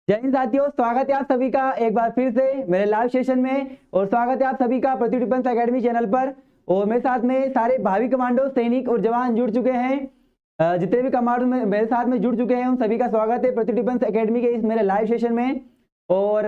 जय हिंद साथियों, स्वागत है आप सभी का एक बार फिर से मेरे लाइव सेशन में। और स्वागत है आप सभी का पृथ्वी डिफेंस एकेडमी चैनल पर। और मेरे साथ में सारे भावी कमांडो, सैनिक और जवान जुड़ चुके हैं। जितने भी कमांडो मेरे साथ में जुड़ चुके हैं उन सभी का स्वागत है पृथ्वी डिफेंस एकेडमी के इस मेरे लाइव सेशन में। और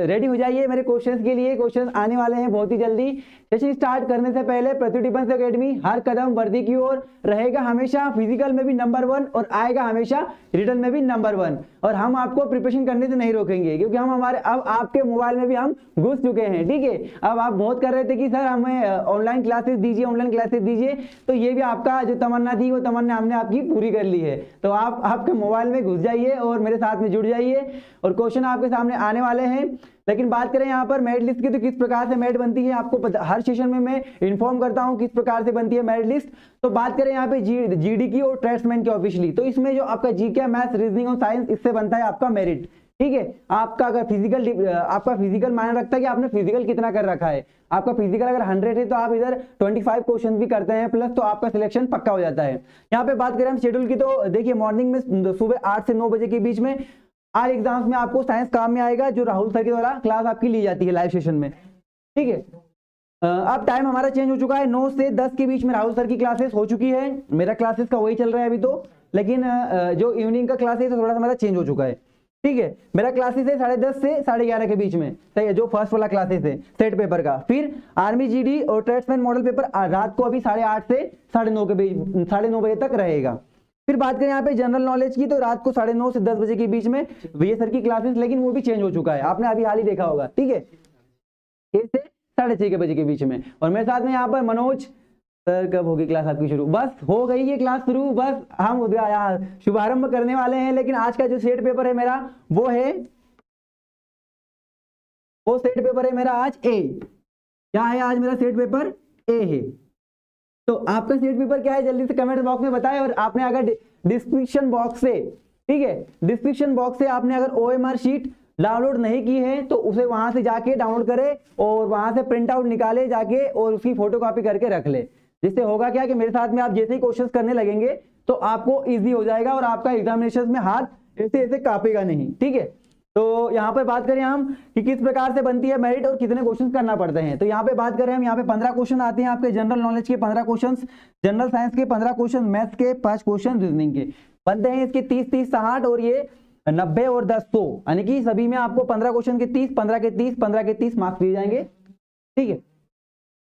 रेडी हो जाइए मेरे क्वेश्चंस के लिए। क्वेश्चंस आने वाले हैं बहुत ही जल्दी। सेशन स्टार्ट करने से पहले पृथ्वी डिफेंस एकेडमी हर कदम वर्दी की ओर रहेगा हमेशा फिजिकल में भी नंबर 1 और आएगा हमेशा रिटर्न में भी नंबर 1। और हम आपको प्रिपरेशन करने से नहीं रोकेंगे, क्योंकि हम हमारे अब आपके मोबाइल में भी हम घुस चुके हैं। ठीक है, अब आप बहुत कर रहे थे कि सर हमें ऑनलाइन क्लासेस दीजिए, ऑनलाइन क्लासेस दीजिए, तो ये भी आपका जो तमन्ना थी वो तमन्ना हमने आपकी पूरी कर ली है। तो आप आपके मोबाइल में घुस जाइए और मेरे साथ में जुड़ जाइए और क्वेश्चन आपके सामने आने वाले हैं। लेकिन बात करें यहाँ पर मेरिट लिस्ट की, तो किस प्रकार से मेरिट बनती है आपको हर सेशन में मैं इन्फॉर्म करता हूँ किस प्रकार से बनती है मेरिट लिस्ट। तो बात करें यहाँ पे जीडी की और ट्रेड्समैन की ऑफिशियली, तो इसमें जो आपका जीके, मैथ्स, रीजनिंग और साइंस, इससे बनता है आपका मेरिट। ठीक है, आपका अगर फिजिकल मायने रखता है कि आपने फिजिकल कितना कर रखा है। आपका फिजिकल अगर 100 है तो आप इधर 25 क्वेश्चन भी करते हैं प्लस, तो आपका सिलेक्शन पक्का हो जाता है। यहाँ पे बात करें हम शेड्यूल की, तो देखिए मॉर्निंग में सुबह 8 से 9 बजे के बीच में आर एग्जाम्स में आपको साइंस काम में आएगा, जो राहुल सर के द्वारा क्लास आपकी ली जाती है लाइव सेशन में। ठीक है, अब टाइम हमारा चेंज हो चुका है। 9 से 10 के बीच में राहुल सर की क्लासेस हो चुकी है। मेरा क्लासेस का वही चल रहा है अभी तो, लेकिन जो इवनिंग का क्लासेस है थोड़ा सा मेरा चेंज हो चुका है। ठीक है, मेरा क्लासेस है 10:30 से 11:30 के बीच में, सही है, जो फर्स्ट वाला क्लासेस है सेट पेपर का। फिर आर्मी जीडी और ट्रेड्समैन मॉडल पेपर रात को अभी 8:30 से 9:30 बजे तक रहेगा। फिर बात करें यहाँ पे जनरल नॉलेज की, तो रात को 9:30 से 10 बजे के बीच में विजय सर की क्लासेस, लेकिन वो भी चेंज हो चुका है, आपने अभी हाल ही देखा होगा। ठीक है, 6 से 6:30 बजे के बीच में। और मेरे साथ में यहाँ पर मनोज सर, कब होगी क्लास आपकी शुरू? बस हो गई ये क्लास शुरू, बस हम शुभारंभ करने वाले हैं। लेकिन आज का जो सेट पेपर है मेरा वो सेट पेपर है मेरा आज ए। क्या है आज मेरा सेट पेपर? ए है। तो आपका सेट पेपर क्या है जल्दी से कमेंट बॉक्स में बताएं। और आपने अगर डिस्क्रिप्शन बॉक्स से, ठीक है, डिस्क्रिप्शन बॉक्स से आपने अगर ओएमआर शीट डाउनलोड नहीं की है तो उसे वहां से जाके डाउनलोड करे और वहां से प्रिंट आउट निकाले जाके और उसकी फोटोकॉपी करके रख ले। जिससे होगा क्या कि मेरे साथ में आप जैसे ही क्वेश्चंस करने लगेंगे तो आपको इजी हो जाएगा और आपका एग्जामिनेशन में हाथ ऐसे ऐसे कांपेगा नहीं। ठीक है, तो यहाँ पर बात करें हम कि किस प्रकार से बनती है मेरिट और कितने क्वेश्चन करना पड़ते हैं, तो यहाँ पे बात करें हम, यहाँ पे 15 क्वेश्चन आते हैं आपके जनरल नॉलेज के 15 क्वेश्चन, जनरल साइंस के 15 क्वेश्चन, मैथ्स के 5 क्वेश्चन, रीजनिंग के बनते हैं इसके 30-30 60 और ये 90 और 10 100, यानी कि सभी में आपको 15 क्वेश्चन के 30, 15 के 30, 15 के 30 मार्क्स दिए जाएंगे। ठीक है,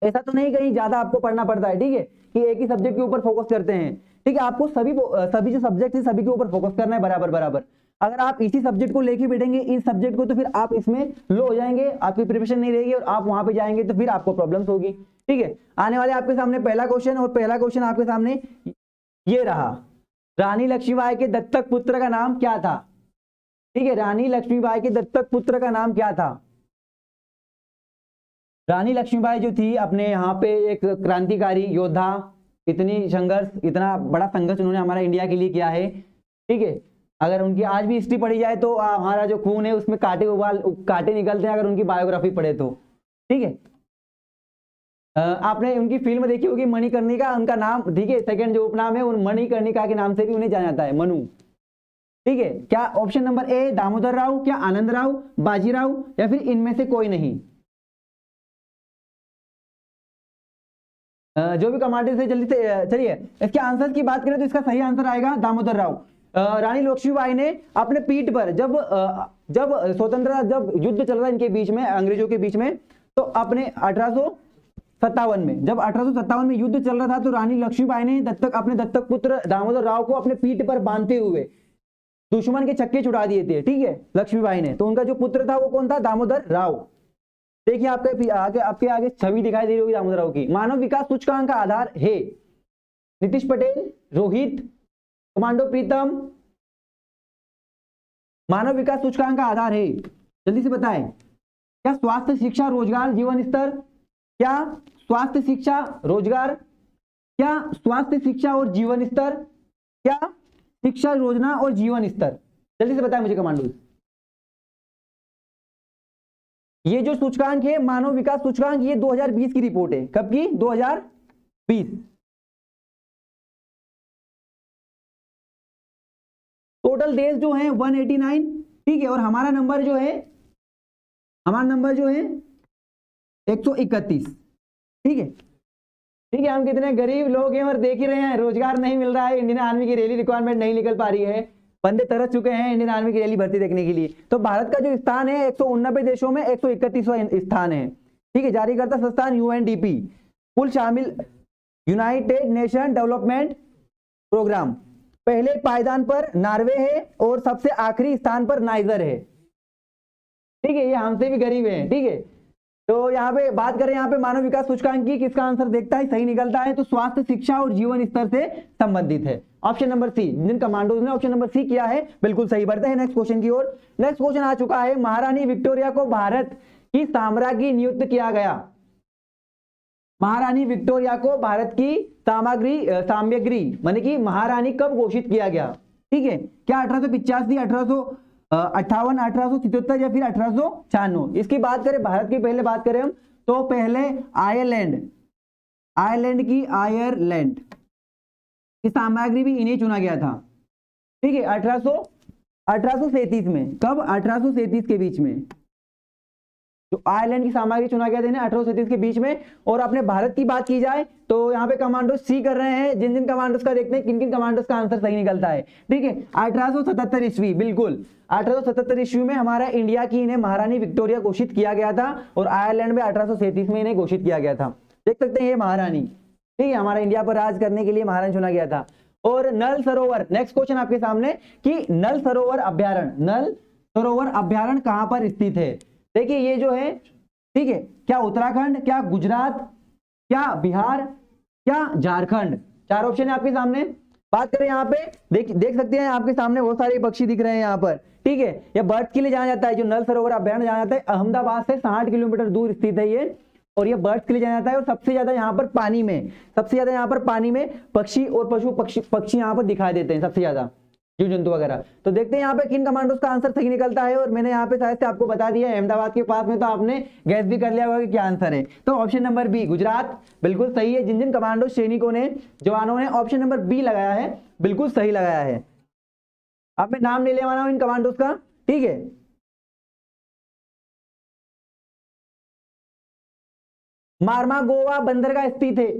ऐसा तो नहीं कहीं ज्यादा आपको पढ़ना पड़ता है। ठीक है, कि एक ही सब्जेक्ट के ऊपर फोकस करते हैं। ठीक है, आपको सभी जो सब्जेक्ट है सभी के ऊपर फोकस करना है बराबर बराबर। अगर आप इसी सब्जेक्ट को लेके बैठेंगे इस सब्जेक्ट को, तो फिर आप इसमें लो हो जाएंगे, आपकी प्रिपरेशन नहीं रहेगी और आप वहां पे जाएंगे तो फिर आपको प्रॉब्लम्स होगी। ठीक है, आने वाले आपके सामने पहला क्वेश्चन, और पहला क्वेश्चन आपके सामने ये रहा, रानी लक्ष्मीबाई के दत्तक पुत्र का नाम क्या था? ठीक है, रानी लक्ष्मीबाई के दत्तक पुत्र का नाम क्या था? रानी लक्ष्मीबाई जो थी अपने यहाँ पे एक क्रांतिकारी योद्धा, इतनी संघर्ष, इतना बड़ा संघर्ष उन्होंने हमारा इंडिया के लिए किया है। ठीक है, अगर उनकी आज भी हिस्ट्री पढ़ी जाए तो हमारा जो खून है उसमें कांटे निकलते हैं अगर उनकी बायोग्राफी पढ़े तो। ठीक है, आपने उनकी फिल्म देखी होगी मणिकर्णिका, उनका नाम, ठीक है, सेकंड जो उपनाम है उन मणिकर्णिका के नाम से भी उन्हें जाना जाता है, मनु। ठीक है, क्या ऑप्शन नंबर ए दामोदर राव, क्या आनंद राव, बाजीराव, या फिर इनमें से कोई नहीं? जो भी कमांडर से जल्दी से चलिए इसके आंसर की बात करें तो इसका सही आंसर आएगा दामोदर राव। रानी लक्ष्मीबाई ने अपने पीठ पर जब स्वतंत्रता, जब युद्ध चल रहा है इनके बीच में, अंग्रेजों के बीच में, तो अपने 1857 में, जब 1857 में युद्ध चल रहा था, तो रानी लक्ष्मीबाई ने अपने दत्तक पुत्र दामोदर राव को अपने पीठ पर बांधते हुए दुश्मन के छक्के छुड़ा दिए थे। ठीक है, लक्ष्मीबाई ने, तो उनका जो पुत्र था वो कौन था? दामोदर राव। देखिए आपके आगे छवि दिखाई दे रही होगी दामोदर राव की। मानव विकास सूचकांक का आधार है नीतीश पटेल, रोहित, कमांडो प्रीतम। मानव विकास सूचकांक का आधार है, जल्दी से बताएं। क्या स्वास्थ्य, शिक्षा, रोजगार, जीवन स्तर? क्या स्वास्थ्य, शिक्षा, रोजगार? क्या स्वास्थ्य, शिक्षा और जीवन स्तर? क्या शिक्षा योजना और जीवन स्तर? जल्दी से बताएं मुझे कमांडो। ये जो सूचकांक है मानव विकास सूचकांक, ये 2020 की रिपोर्ट है। कब की? 2020। टोटल देश जो है 189, ठीक है, और हमारा नंबर जो है 131। ठीक है, ठीक है, हम कितने गरीब लोग हैं और देख ही रहे हैं, रोजगार नहीं मिल रहा है, इंडियन आर्मी की रैली रिक्वायरमेंट नहीं निकल पा रही है, बंदे तरस चुके हैं इंडियन आर्मी की रैली भर्ती देखने के लिए। तो भारत का जो स्थान है 189 देशों में 131वां स्थान है। ठीक है, जारीकर्ता संस्थान UNDP, कुल शामिल यूनाइटेड नेशन डेवलपमेंट प्रोग्राम। पहले पायदान पर नॉर्वे है और सबसे आखिरी स्थान पर नाइजर है। ठीक है, ये हमसे भी गरीब है। ठीक है, तो यहाँ पे बात करें, यहाँ पे मानव विकास सूचकांक की किसका आंसर देखता है, सही निकलता है, तो स्वास्थ्य, शिक्षा और जीवन स्तर से संबंधित है। ऑप्शन नंबर सी, जिन कमांडोज ने ऑप्शन नंबर सी किया है, बिल्कुल सही। बढ़ते हैं नेक्स्ट क्वेश्चन की ओर। नेक्स्ट क्वेश्चन आ चुका है, महारानी विक्टोरिया को भारत की साम्राज्ञी नियुक्त किया गया। महारानी विक्टोरिया को भारत की साम्राज्ञी माने कि महारानी कब घोषित किया गया। ठीक है, क्या 1885, 1858, 1877 या फिर 1896? इसकी बात करें, भारत की पहले बात करें हम, तो पहले आयरलैंड की साम्राज्ञी भी इन्हें चुना गया था। ठीक है, 1837 में, कब? 1837 के बीच में जो आयरलैंड की सामग्री चुना गया था 1837 के बीच में। और अपने भारत की बात की जाए तो यहाँ पे कमांडो सी कर रहे हैं, जिन जिन कमांडोज का देखते हैं किन किन कमांडोज का आंसर सही निकलता है। ठीक है, 1877 ईस्वी, बिल्कुल 1877 ईस्वी में हमारा इंडिया की इन्हें महारानी विक्टोरिया घोषित किया गया था, और आयरलैंड में 1837 में इन्हें घोषित किया गया था। देख सकते हैं ये महारानी, ठीक है, हमारा इंडिया पर राज करने के लिए महारानी चुना गया था। और नल सरोवर, नेक्स्ट क्वेश्चन आपके सामने कि नल सरोवर अभ्यारण्य कहां पर स्थित है। देखिए ये जो है, ठीक है, क्या उत्तराखंड, क्या गुजरात, क्या बिहार, क्या झारखंड? चार ऑप्शन है आपके सामने। बात करें यहाँ पे देख सकते हैं आपके सामने बहुत सारे पक्षी दिख रहे हैं यहाँ पर। ठीक है, यह बर्ड्स के लिए जाना जाता है, जो नल सरोवर अभ्यारण्य जाना जाता है, अहमदाबाद से 60 किलोमीटर दूर स्थित है ये, और ये बर्ड्स के लिए जाना जाता है। और सबसे ज्यादा यहाँ पर पानी में पक्षी और पक्षी यहाँ पर दिखाई देते हैं, सबसे ज्यादा जीव जंतु वगैरह। तो देखते हैं यहाँ पे किन कमांडोज का आंसर सही निकलता है। और मैंने यहाँ पे शायद से आपको बता दिया है, अहमदाबाद के पास में, तो आपने गैस भी कर लिया होगा कि क्या आंसर है। तो ऑप्शन नंबर बी, गुजरात, बिल्कुल सही है। जिन जिन कमांडो सैनिकों ने, जवानों ने ऑप्शन नंबर बी लगाया है, बिल्कुल सही लगाया है। अब मैं नाम नहीं ले वाला हूं इन कमांडोज का। ठीक है, मार्मागोवा बंदरगाह स्थित है।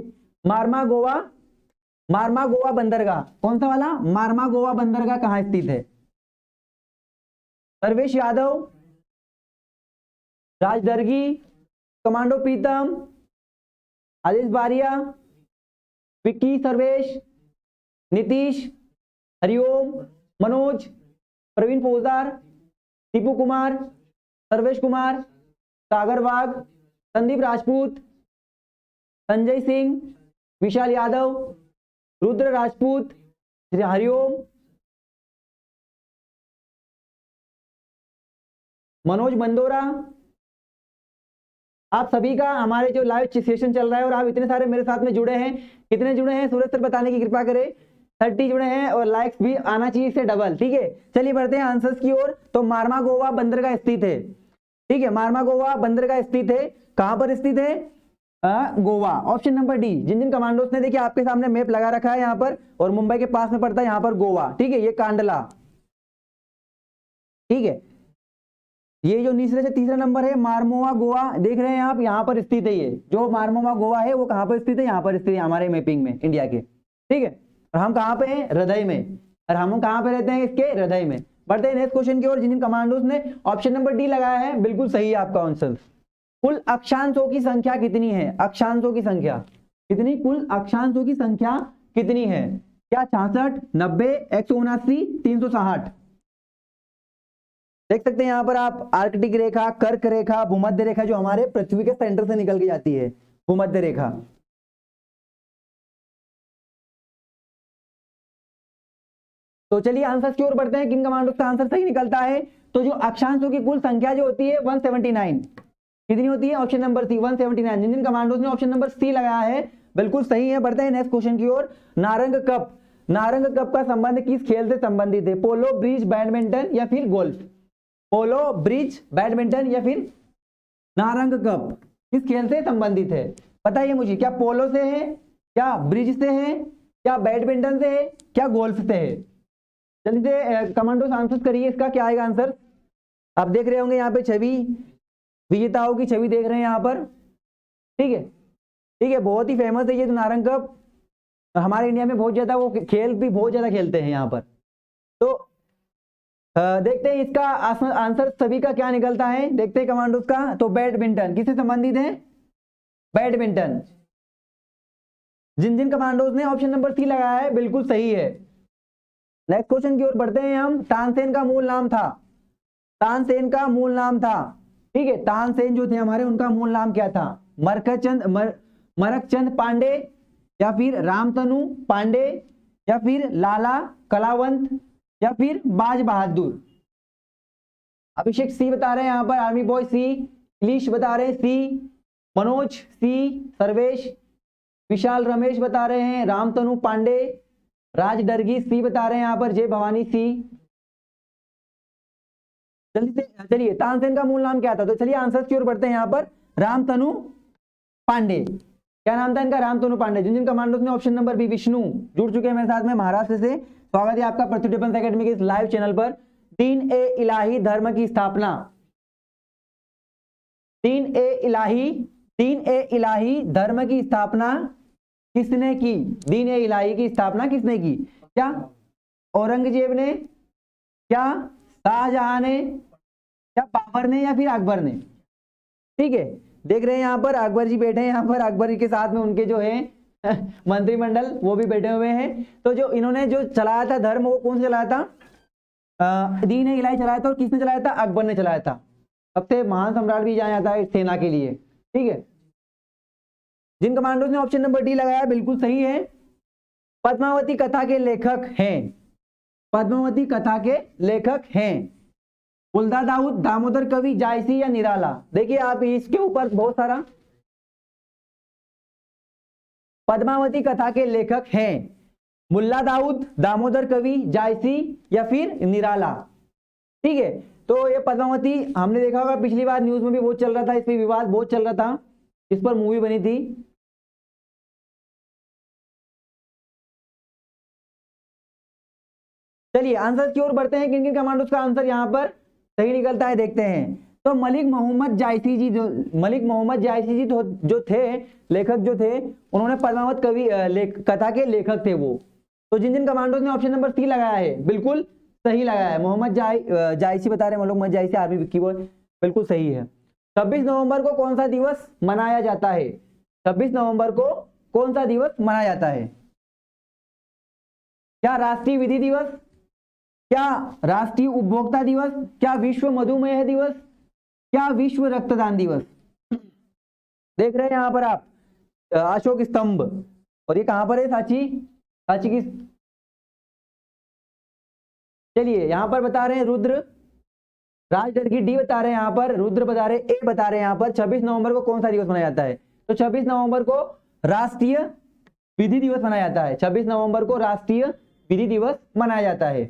मार्मागोवा बंदरगाह, कौन सा वाला? मार्मागोवा बंदरगाह कहां स्थित है? सर्वेश यादव, राज दर्गी, कमांडो प्रीतम, आदेश बारिया, विक्की सर्वेश, नीतीश, हरिओम, मनोज, प्रवीण पोजदार, दीपू कुमार, सर्वेश कुमार, सागर वाघ, संदीप राजपूत, संजय सिंह, विशाल यादव, रुद्र राजपूत, हरिओम, मनोज मंदोरा। आप सभी का हमारे जो लाइव सेशन चल रहा है, और आप इतने सारे मेरे साथ में जुड़े हैं, कितने जुड़े हैं सूरज सर बताने की कृपा करें। 30 जुड़े हैं, और लाइक्स भी आना चाहिए इससे डबल। ठीक है, चलिए बढ़ते हैं आंसर्स की ओर। तो मार्मागोवा बंदरगाह स्थित है। ठीक है, मार्मागोवा बंदरगाह स्थित है, कहां पर स्थित है? गोवा। ऑप्शन नंबर डी, जिन जिन कमांडोज ने, देखिए आपके सामने मैप लगा रखा है यहाँ पर, और मुंबई के पास में पड़ता है यहाँ पर गोवा। ठीक है, ये कांडला। ठीक है, ये जो तीसरे से तीसरा नंबर है मार्मोवा गोवा, देख रहे हैं आप, यहाँ पर स्थित है। ये जो मार्मोवा गोवा है वो कहाँ पर स्थित है? यहाँ पर स्थित है हमारे मैपिंग में इंडिया के। ठीक है, और हम कहाँ पे हैं? हृदय में। और हम कहाँ पे रहते हैं? इसके हृदय में। बढ़ते हैं नेक्स्ट क्वेश्चन की ओर। जिन जिन कमांडोज ने ऑप्शन नंबर डी लगाया है, बिल्कुल सही है आपका आंसर। कुल अक्षांशों की संख्या कितनी है? अक्षांशों की संख्या कितनी? कुल अक्षांशों की संख्या कितनी है? क्या 66, 90, 179, 360? देख सकते हैं यहाँ पर आप, आर्कटिक रेखा, कर्क रेखा, भूमध्य रेखा, जो हमारे पृथ्वी के सेंटर से निकल के जाती है, भूमध्य रेखा। तो चलिए आंसर की ओर बढ़ते हैं, किन कमांडोज का आंसर सही निकलता है। तो जो अक्षांशों की कुल संख्या जो होती है 179, कितनी होती है? Option number C, 179। जिन जिन कमांडोज ने ऑप्शन नंबर सी लगाया है, बिल्कुल सही है। बढ़ते हैं नेक्स्ट क्वेश्चन की ओर। नारंग कप का संबंध किस खेल से संबंधित है? पोलो, ब्रिज, बैडमिंटन या फिर गोल्फ? पोलो, ब्रिज, बैडमिंटन या फिर नारंग कप किस खेल से संबंधित है? बताइए मुझे, क्या पोलो से है, क्या ब्रिज से है, क्या बैडमिंटन से है, क्या गोल्फ से है? जल्दी से कमांडोज आंसर करिए, इसका क्या आएगा आंसर? आप देख रहे होंगे यहाँ पे छवि, विजेताओं की छवि देख रहे हैं यहाँ पर। ठीक है, ठीक है, बहुत ही फेमस है ये नारंग कप। हमारे इंडिया में बहुत ज्यादा वो खेल भी बहुत ज्यादा खेलते हैं यहाँ पर। तो देखते हैं इसका आंसर सभी का क्या निकलता है, देखते हैं कमांडोज का। तो बैडमिंटन किससे संबंधित है? बैडमिंटन। जिन जिन कमांडोज ने ऑप्शन नंबर सी लगाया है बिल्कुल सही है। नेक्स्ट क्वेश्चन की ओर बढ़ते हैं हम। तानसेन का मूल नाम था, तानसेन का मूल नाम था, ठीक है, तानसेन जो थे हमारे उनका मूल नाम क्या था? मरकचंद पांडे, या फिर रामतनु पांडे, या फिर लाला कलावंत, या फिर बाज बहादुर। अभिषेक सी बता रहे हैं यहाँ पर, आर्मी बॉय सी, इलीश बता रहे हैं सी, मनोज सी, सर्वेश, विशाल रमेश बता रहे हैं रामतनु पांडे, राज डरगी सी बता रहे हैं यहाँ पर, जय भवानी सी। चलिए तानसेन का मूल नाम क्या था? तो चलिए आंसर की ओर बढ़ते हैं यहाँ पर। रामतनु पांडे। क्या नाम था इनका? रामतनु पांडे। जिन जिन कमांडोज ने ऑप्शन नंबर बी विष्णु जुड़ चुके हैं मेरे साथ में महाराष्ट्र से, स्वागत है आपका पृथ्वी डिफेंस एकेडमी के इस लाइव चैनल पर। दीन ए इलाही धर्म की स्थापना, दीन ए इलाही धर्म की स्थापना किसने की? दीन ए इलाही की स्थापना किसने की? क्या औरंगजेब ने, क्या शाहजहां ने, क्या बाबर ने, या फिर अकबर ने? ठीक है, देख रहे हैं यहाँ पर अकबर जी बैठे हैं यहाँ पर, अकबर जी के साथ में उनके जो है मंत्रिमंडल वो भी बैठे हुए हैं। तो जो इन्होंने जो चलाया था धर्म वो कौन से चलाया था? दीन ए इलाही चलाया था। और किसने चलाया था? अकबर ने चलाया था। सबसे महान सम्राट भी जाना जाता है सेना के लिए। ठीक है, जिन कमांडोज ने ऑप्शन नंबर डी लगाया बिल्कुल सही है। पद्मावती कथा के लेखक हैं, पद्मावती कथा के लेखक हैं फुल्दा दाऊद, दामोदर कवि, जायसी या निराला? देखिए आप इसके ऊपर बहुत सारा, पद्मावती कथा के लेखक हैं मुल्ला दाऊद, दामोदर कवि, जायसी या फिर निराला। ठीक है, तो ये पद्मावती हमने देखा होगा पिछली बार न्यूज में भी बहुत चल रहा था, इस पर विवाद बहुत चल रहा था, इस पर मूवी बनी थी। चलिए आंसर की ओर बढ़ते हैं। किन किन कमांडोज का आंसर यहाँ पर सही निकलता है देखते हैं। तो मलिक मोहम्मद जायसी जी, जो मलिक मोहम्मद जायसी जी जो थे लेखक जो थे, उन्होंने पद्मावत कवि कथा के लेखक थे वो। तो जिन जिन कमांडोज ने ऑप्शन नंबर सी लगाया है बिल्कुल सही लगाया है। मोहम्मद जायसी बता रहे हैं, मोहम्मद जायसी आर्मी विक्की बॉय, बिल्कुल सही है। 26 नवंबर को कौन सा दिवस मनाया जाता है? 26 नवंबर को कौन सा दिवस मनाया जाता है? क्या राष्ट्रीय विधि दिवस, क्या राष्ट्रीय उपभोक्ता दिवस, क्या विश्व मधुमेह दिवस, क्या विश्व रक्तदान दिवस? देख रहे हैं यहां पर आप अशोक स्तंभ, और ये कहां पर है? सांची, सांची की। चलिए यहां पर बता रहे हैं रुद्र, राजडर की डी बता रहे हैं यहां पर, रुद्र बता रहे, ए बता रहे हैं यहां पर 26 नवंबर को कौन सा दिवस मनाया जाता है? तो 26 नवंबर को राष्ट्रीय विधि दिवस मनाया जाता है। 26 नवंबर को राष्ट्रीय विधि दिवस मनाया जाता है।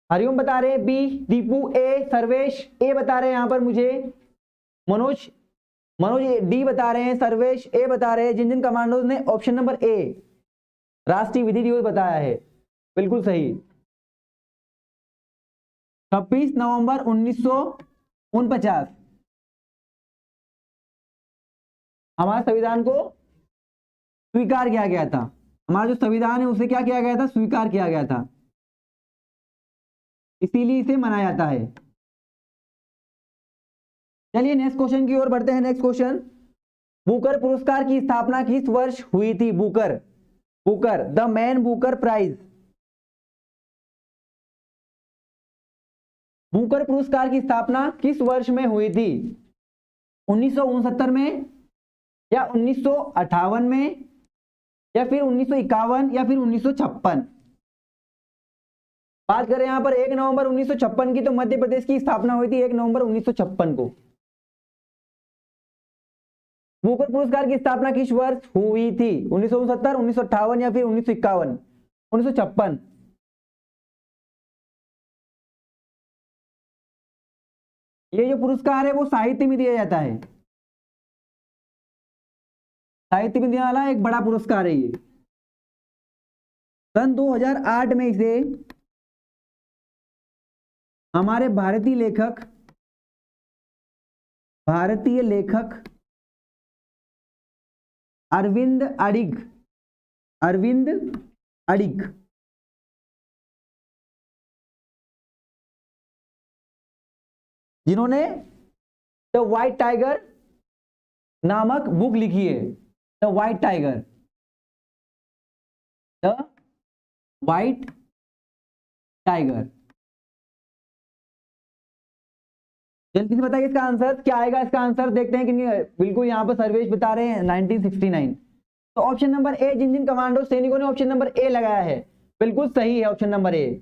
हरिओम बता रहे हैं बी, दीपू ए, सर्वेश ए बता रहे हैं यहां पर मुझे, मनोज डी बता रहे हैं, सर्वेश ए बता रहे हैं। जिन जिन कमांडोज ने ऑप्शन नंबर ए राष्ट्रीय विधि दिवस बताया है बिल्कुल सही। 26 नवंबर 1949 हमारे संविधान को स्वीकार किया गया था। हमारा जो संविधान है उसे क्या किया गया था? स्वीकार किया गया था, इसीलिए इसे मनाया जाता है। चलिए नेक्स्ट क्वेश्चन की ओर बढ़ते हैं। नेक्स्ट क्वेश्चन, बुकर पुरस्कार की स्थापना किस वर्ष हुई थी? Booker the Man Booker Prize, Booker पुरस्कार की स्थापना किस वर्ष में हुई थी? 1969 में, या 1958 में, या फिर 1951, या फिर 1956? बात करें यहां पर 1 नवंबर 1956 की, तो मध्य प्रदेश की स्थापना हुई थी 1 नवंबर 1956 को। बुकर पुरस्कार की स्थापना किस वर्ष हुई थी? 1969, 1958 या फिर 1951? 1956। ये जो पुरस्कार है वो साहित्य में दिया जाता है, साहित्य में देने वाला एक बड़ा पुरस्कार है ये। सन 2008 में इसे हमारे भारतीय लेखक अरविंद अडिग जिन्होंने द व्हाइट टाइगर नामक बुक लिखी है। The white tiger. जल्दी से बताइए इसका आंसर क्या आएगा। इसका आंसर देखते हैं कि बिल्कुल यहाँ पर सर्वेश बता रहे हैं 1969। तो ऑप्शन नंबर ए, जिन जिन कमांडो सैनिकों ने ऑप्शन नंबर ए लगाया है बिल्कुल सही है ऑप्शन नंबर ए।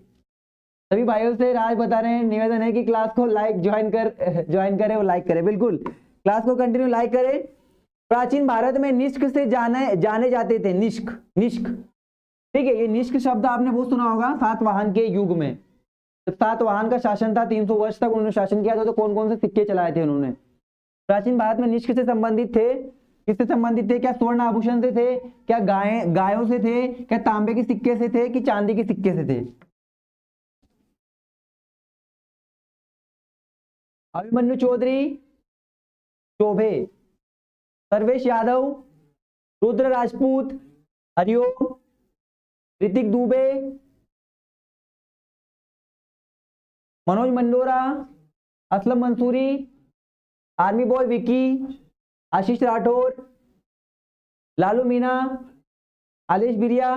सभी भाइयों से राज बता रहे हैं, निवेदन है कि क्लास को लाइक ज्वाइन करें और लाइक करें। बिल्कुल क्लास को कंटिन्यू लाइक करें। प्राचीन भारत में निष्क से जाने जाते थे। निष्क, ठीक है, ये निष्क शब्द आपने बहुत सुना होगा सातवाहन के युग में। जब सातवाहन का शासन था 300 वर्ष तक उन्होंने शासन किया था, तो कौन कौन से सिक्के चलाए थे उन्होंने। प्राचीन भारत में निष्क से संबंधित थे। किससे संबंधित थे? क्या स्वर्ण आभूषण से थे, क्या गायों से थे, क्या तांबे के सिक्के से थे, कि चांदी के सिक्के से थे? अभिमन्यु चौधरी चौबे, सर्वेश यादव, रुद्र राजपूत, हरिओम, ऋतिक दुबे, मनोज मंडोरा, असलम मंसूरी, आर्मी बॉय विकी, आशीष राठौर, लालू मीना, आलेश बिरिया,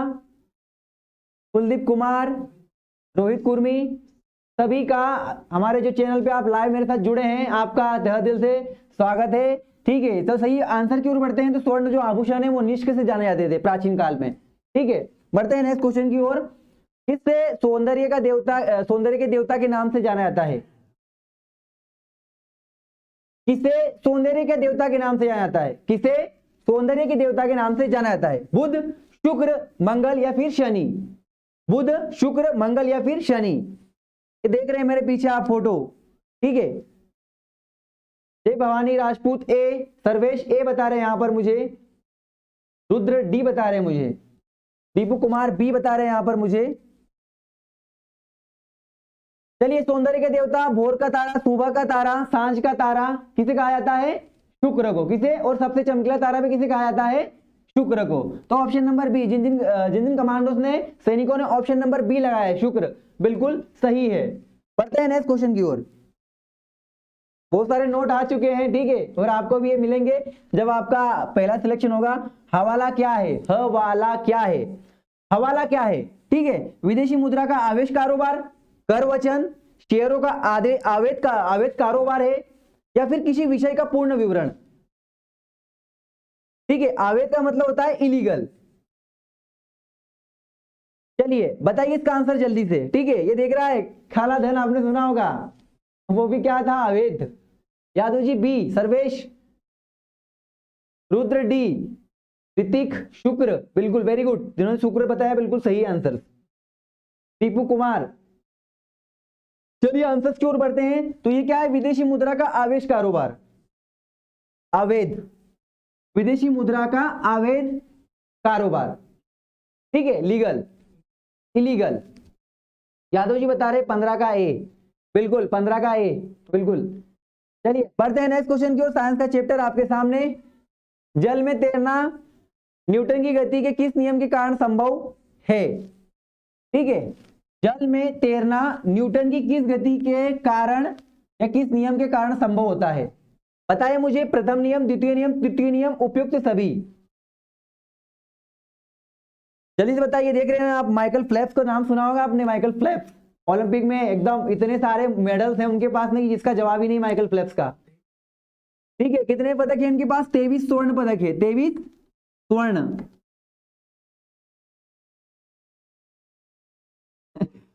कुलदीप कुमार, रोहित कुर्मी, सभी का हमारे जो चैनल पे आप लाइव मेरे साथ जुड़े हैं आपका तहे दिल से स्वागत है। ठीक है, तो सही आंसर की ओर बढ़ते हैं। तो स्वर्ण जो आभूषण है वो निष्क से जाने जाते थे प्राचीन काल में। ठीक है, बढ़ते हैं नेक्स्ट क्वेश्चन की ओर। किससे सौंदर्य के देवता के नाम से जाना जाता है? किसे सौंदर्य के देवता के नाम से जाना जाता है? किसे सौंदर्य के देवता के नाम से जाना जाता है? बुध, शुक्र, मंगल या फिर शनि? बुध, शुक्र, मंगल या फिर शनि? ये देख रहे हैं मेरे पीछे आप फोटो। ठीक है, जय भवानी राजपूत ए, सर्वेश ए बता रहे हैं यहां पर मुझे, रुद्र डी बता रहे हैं मुझे, दीपू कुमार बी बता रहे हैं यहां पर मुझे। चलिए, सौंदर्य के देवता भोर का तारा, सुबह का तारा, सांझ का तारा किसे कहा जाता है? शुक्र को। किसे? और सबसे चमकीला तारा भी किसे कहा जाता है? शुक्र को। तो ऑप्शन नंबर बी, जिन जिन कमांडोज ने सैनिकों ने ऑप्शन नंबर बी लगाया है शुक्र, बिल्कुल सही है। बढ़ते हैं नेक्स्ट क्वेश्चन की ओर। बहुत सारे नोट आ चुके हैं। ठीक है, और आपको भी ये मिलेंगे जब आपका पहला सिलेक्शन होगा। हवाला क्या है? हवाला क्या है? हवाला क्या है? ठीक है, विदेशी मुद्रा का आवेश कारोबार, कर वचन, शेयरों का अवैध कारोबार है, या फिर किसी विषय का पूर्ण विवरण। ठीक है, अवैध का मतलब होता है इलीगल। चलिए बताइए इसका आंसर जल्दी से। ठीक है, ये देख रहा है काला धन, आपने सुना होगा, वो भी क्या था? अवैध। यादव जी बी, सर्वेश, रुद्र डी, ऋतिक शुक्र, बिल्कुल वेरी गुड, जिन्होंने शुक्र बताया बिल्कुल सही आंसर। दीपू कुमार। चलिए आंसर की ओर बढ़ते हैं। तो ये क्या है? विदेशी मुद्रा का आवेश कारोबार, अवैध, विदेशी मुद्रा का अवैध कारोबार। ठीक है, लीगल, इलीगल। यादव जी बता रहे 15 का ए, बिल्कुल 15 का ए, बिल्कुल। चलिए बढ़ते हैं नेक्स्ट क्वेश्चन की ओर। साइंस का चैप्टर आपके सामने। जल में तैरना न्यूटन की गति के किस नियम के कारण संभव है? ठीक है, जल में तैरना न्यूटन की किस गति के कारण या किस नियम के कारण संभव होता है? बताइए मुझे। प्रथम नियम, द्वितीय नियम, तृतीय नियम, उपयुक्त सभी। जल्दी से बताइए। देख रहे हैं आप माइकल फेल्प्स का नाम सुना होगा आपने। माइकल फेल्प्स ओलंपिक में एकदम इतने सारे मेडल्स हैं उनके पास में कि जिसका जवाब ही नहीं माइकल फेल्प्स का। ठीक है, कितने पदक है इनके पास? 23 स्वर्ण पदक है, 23 स्वर्ण।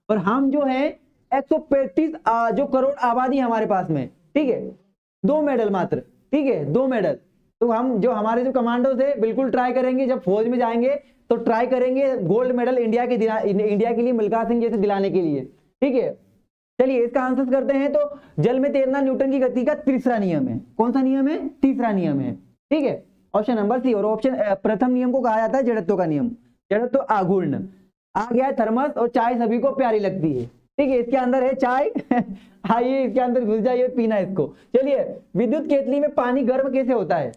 और हम जो है 135 जो करोड़ आबादी हमारे पास में। ठीक है, 2 मेडल मात्र। ठीक है, 2 मेडल। तो हम जो हमारे जो कमांडोज है बिल्कुल ट्राई करेंगे, जब फौज में जाएंगे तो ट्राई करेंगे गोल्ड मेडल इंडिया के लिए मिल्खा सिंह जैसे दिलाने के लिए। ठीक है, चलिए इसका आंसर करते हैं। तो जल में तैरना न्यूटन की गति का तीसरा नियम है। कौन सा नियम है? तीसरा नियम है। ठीक है, ऑप्शन नंबर सी। और ऑप्शन प्रथम नियम को कहा जाता है जड़त्व का नियम, जड़त्व आघूर्ण। आ गया है थर्मस, और चाय सभी को प्यारी लगती है। ठीक है, इसके अंदर है चाय आइए इसके अंदर घुस जाइए, पीना इसको। चलिए, विद्युत केतली में पानी गर्म कैसे होता है?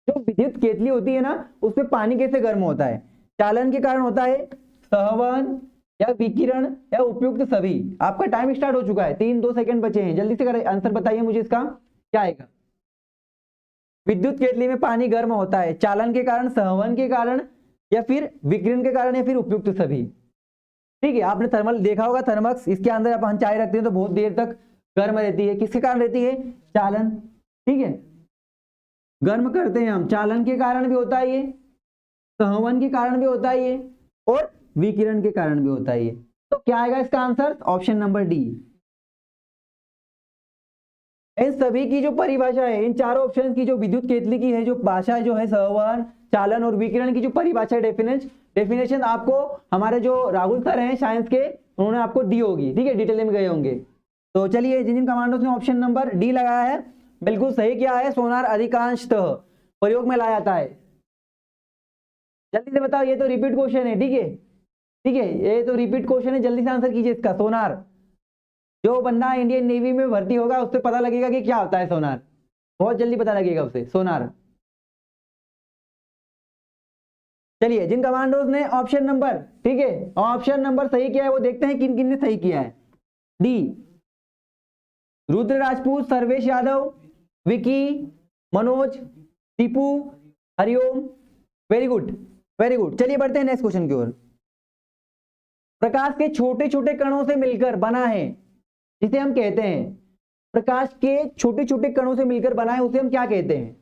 जो विद्युत केतली होती है ना, उसमें पानी कैसे गर्म होता है? चालन के कारण होता है, संवहन या विकिरण या उपयुक्त सभी। आपका टाइम स्टार्ट हो चुका है, 3-2 सेकंड बचे हैं, जल्दी से करें, आंसर बताइए मुझे इसका क्या आएगा। विद्युत केतली में पानी गर्म होता है चालन के कारण, संवहन के कारण, या फिर विकिरण के कारण, या फिर उपयुक्त सभी। ठीक है, आपने थर्मल देखा होगा, थर्मक्स, इसके अंदर अपन चाय रखते हैं तो बहुत देर तक गर्म रहती है, किसके कारण रहती है? चालन। ठीक है, गर्म करते हैं हम, चालन के कारण भी होता है ये, संवहन के कारण भी होता है ये, और विकिरण के कारण भी होता है ये। तो क्या आएगा इसका आंसर? Option number D. इन सभी की जो परिभाषा है, इन चारों ऑप्शन की, जो विद्युत केतली की है जो भाषा जो है, संवहन, चालन और विकिरण की जो परिभाषा है, डेफिनेशन आपको हमारे जो राहुल सर हैं साइंस के, उन्होंने आपको दी होगी। ठीक है, डिटेल में गए होंगे। तो चलिए, जिन जिन कमांडोज ने ऑप्शन नंबर डी लगाया है बिल्कुल सही किया है। सोनार अधिकांशतः प्रयोग में लाया जाता है। जल्दी से बताओ, ये तो रिपीट क्वेश्चन है। ठीक है, ठीक है, ये तो रिपीट क्वेश्चन है, जल्दी से आंसर कीजिए इसका। सोनार, जो बंदा इंडियन नेवी में भर्ती होगा उससे पता लगेगा कि क्या होता है सोनार, बहुत जल्दी पता लगेगा उसे सोनार। चलिए, जिन कमांडोज ने ऑप्शन नंबर, ठीक है, ऑप्शन नंबर सही किया है वो देखते हैं किन किन ने सही किया है। D, Rudra Rajput, Sarvesh Yadav, Vicky, Manoj, Tipu, Hariom. Very good, very good. चलिए बढ़ते हैं नेक्स्ट क्वेश्चन की ओर। प्रकाश के छोटे छोटे कणों से मिलकर बना है, जिसे हम कहते हैं, प्रकाश के छोटे छोटे कणों से मिलकर बना है, उसे हम क्या कहते हैं?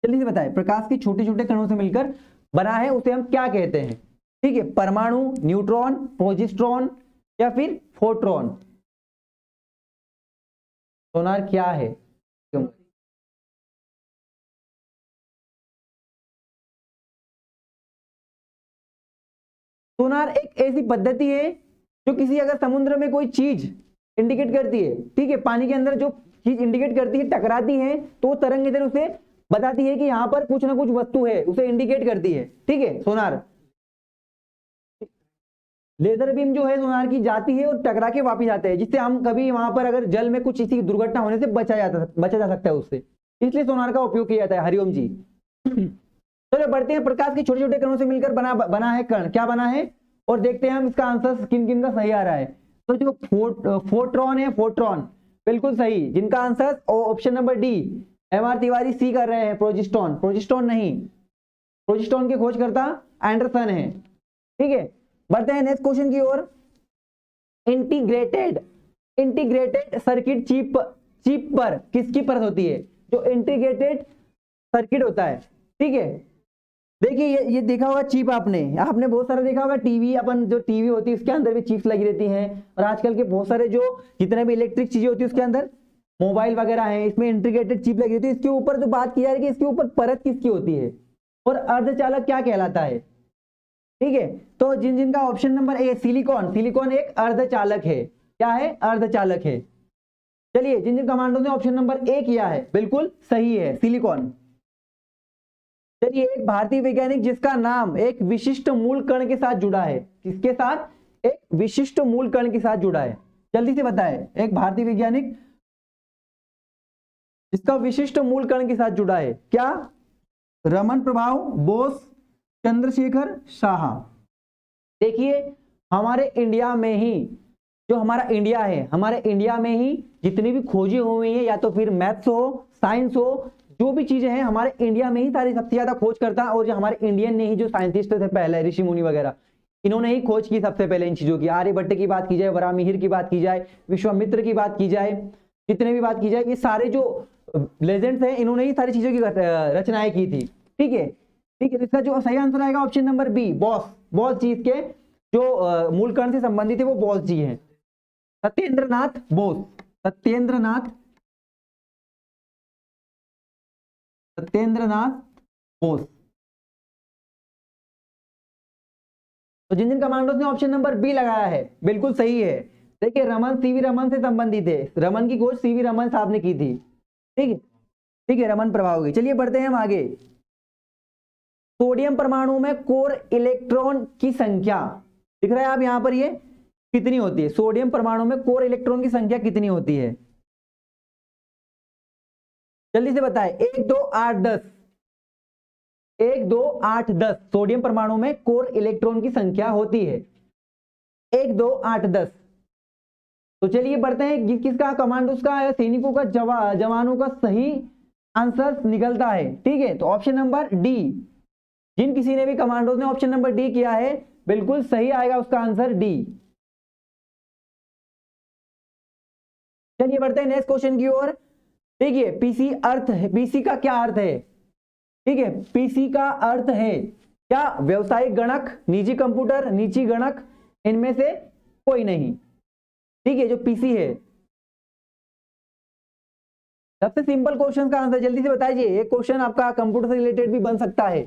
जल्दी से बताएं, प्रकाश के छोटे छोटे कणों से मिलकर बना है उसे हम क्या कहते हैं? ठीक है, परमाणु, न्यूट्रॉन, पोजिट्रॉन, या फिर फोटोन। सोनार क्या है? क्यों? सोनार एक ऐसी पद्धति है जो किसी अगर समुद्र में कोई चीज इंडिकेट करती है, ठीक है, पानी के अंदर जो चीज इंडिकेट करती है, टकराती है, तो वो तरंग इधर उसे बताती है कि यहां पर कुछ ना कुछ वस्तु है, उसे इंडिकेट करती है। ठीक है, सोनार, लेजर बीम जो है सोनार की जाती है और टकरा के वापिस आते हैं, जिससे हम कभी वहां पर अगर जल में कुछ इसी दुर्घटना होने से बचा जा सकता है उससे, इसलिए सोनार का उपयोग किया जाता है। हरिओम जी। चलो बढ़ते हैं, प्रकाश के छोटे छोटे कणों से मिलकर बना है कण, क्या बना है, और देखते हैं हम इसका आंसर किन किन का सही आ रहा है। तो जो फोटोन है, फोटोन बिल्कुल सही, जिनका answer option number D. MR Tiwari C कर रहे हैं। प्रोजिस्टोन, प्रोजिस्टोन नहीं, प्रोजिस्टोन के खोजकर्ता एंडरसन है। ठीक है, बढ़ते हैं नेक्स्ट क्वेश्चन की ओर। इंटीग्रेटेड सर्किट चिप पर किसकी परत होती है? जो इंटीग्रेटेड सर्किट होता है, ठीक है, देखिए ये देखा होगा चिप, आपने बहुत सारा देखा होगा टीवी, अपन जो टीवी होती है उसके अंदर भी चिप्स लगी रहती हैं, और आजकल के बहुत सारे जो जितने भी इलेक्ट्रिक चीजें होती है उसके अंदर मोबाइल वगैरह है, इसमें इंटीग्रेटेड चिप लगी रहती है। इसके ऊपर जो बात की जा रही है कि इसके ऊपर परत किसकी होती है, और अर्धचालक क्या कहलाता है? ठीक है, तो जिन जिनका ऑप्शन नंबर ए, सिलिकॉन, सिलिकॉन एक अर्धचालक है। क्या है? अर्धचालक है। चलिए, जिन जिन कमांडो ने ऑप्शन नंबर ए किया है बिल्कुल सही है, सिलिकॉन। चलिए, एक भारतीय वैज्ञानिक जिसका नाम एक विशिष्ट मूल कण के साथ जुड़ा है, किसके साथ? एक विशिष्ट मूल कण के साथ जुड़ा है, जल्दी से बताएं। एक भारतीय वैज्ञानिक जिसका विशिष्ट मूल कण के साथ जुड़ा है, क्या? रमन प्रभाव, बोस, चंद्रशेखर शाह। देखिए, हमारे इंडिया में ही, जो हमारा इंडिया है, हमारे इंडिया में ही जितनी भी खोजें हुई हैं, या तो फिर मैथ्स हो, साइंस हो, जो भी चीजें हैं हमारे इंडिया में ही सारी सबसे ज्यादा खोज करता है। और जो हमारे इंडियन ने ही जो साइंटिस्ट थे पहले, ऋषि मुनि वगैरह, इन्होंने ही खोज की सबसे पहले इन चीजों की। आर्यभट्ट की बात की जाए, वराहमिहिर की बात की जाए, विश्वामित्र की बात की जाए, जितने भी बात की जाए, ये सारे जो लेजेंड्स हैं इन्होंने ही सारी चीजों की रचनाएं की थी। ठीक है, ठीक है, इसका जो सही आंसर आएगा option number B, boss. Boss ji इसके जो मूल कण से संबंधित है वो बॉस जी हैं, सत्येंद्रनाथ बोस। सत्येंद्रनाथ बोस। तो जिन जिन कमांडोज ने ऑप्शन नंबर बी लगाया है बिल्कुल सही है। देखिए, रमन, सीवी रमन से संबंधित है, रमन की खोज सीवी रमन साहब ने की थी। ठीक है, ठीक है, रमन प्रभाव की। चलिए बढ़ते हैं हम आगे। सोडियम परमाणु में कोर इलेक्ट्रॉन की संख्या दिख रहा है आप यहां पर, ये कितनी होती है सोडियम परमाणु में कोर इलेक्ट्रॉन की संख्या कितनी होती है? जल्दी से बताएं। 1 2 8 10, 1 2 8 10 सोडियम परमाणु में कोर इलेक्ट्रॉन की संख्या होती है। 1 2 8 10। तो चलिए बढ़ते हैं, किसका कमांडोज का या सैनिकों का जवानों का सही आंसर निकलता है। ठीक है, तो ऑप्शन नंबर डी, जिन किसी ने भी कमांडोज ने ऑप्शन नंबर डी किया है बिल्कुल सही आएगा उसका आंसर डी। चलिए बढ़ते हैं नेक्स्ट क्वेश्चन की ओर। देखिए पीसी अर्थ है, पीसी का क्या अर्थ है? ठीक है, पीसी का अर्थ है क्या? व्यवसायिक गणक, निजी कंप्यूटर, निजी गणक, इनमें से कोई नहीं। ठीक है, जो पीसी है, सबसे सिंपल क्वेश्चन का आंसर जल्दी से बताइए। ये क्वेश्चन आपका कंप्यूटर से रिलेटेड भी बन सकता है।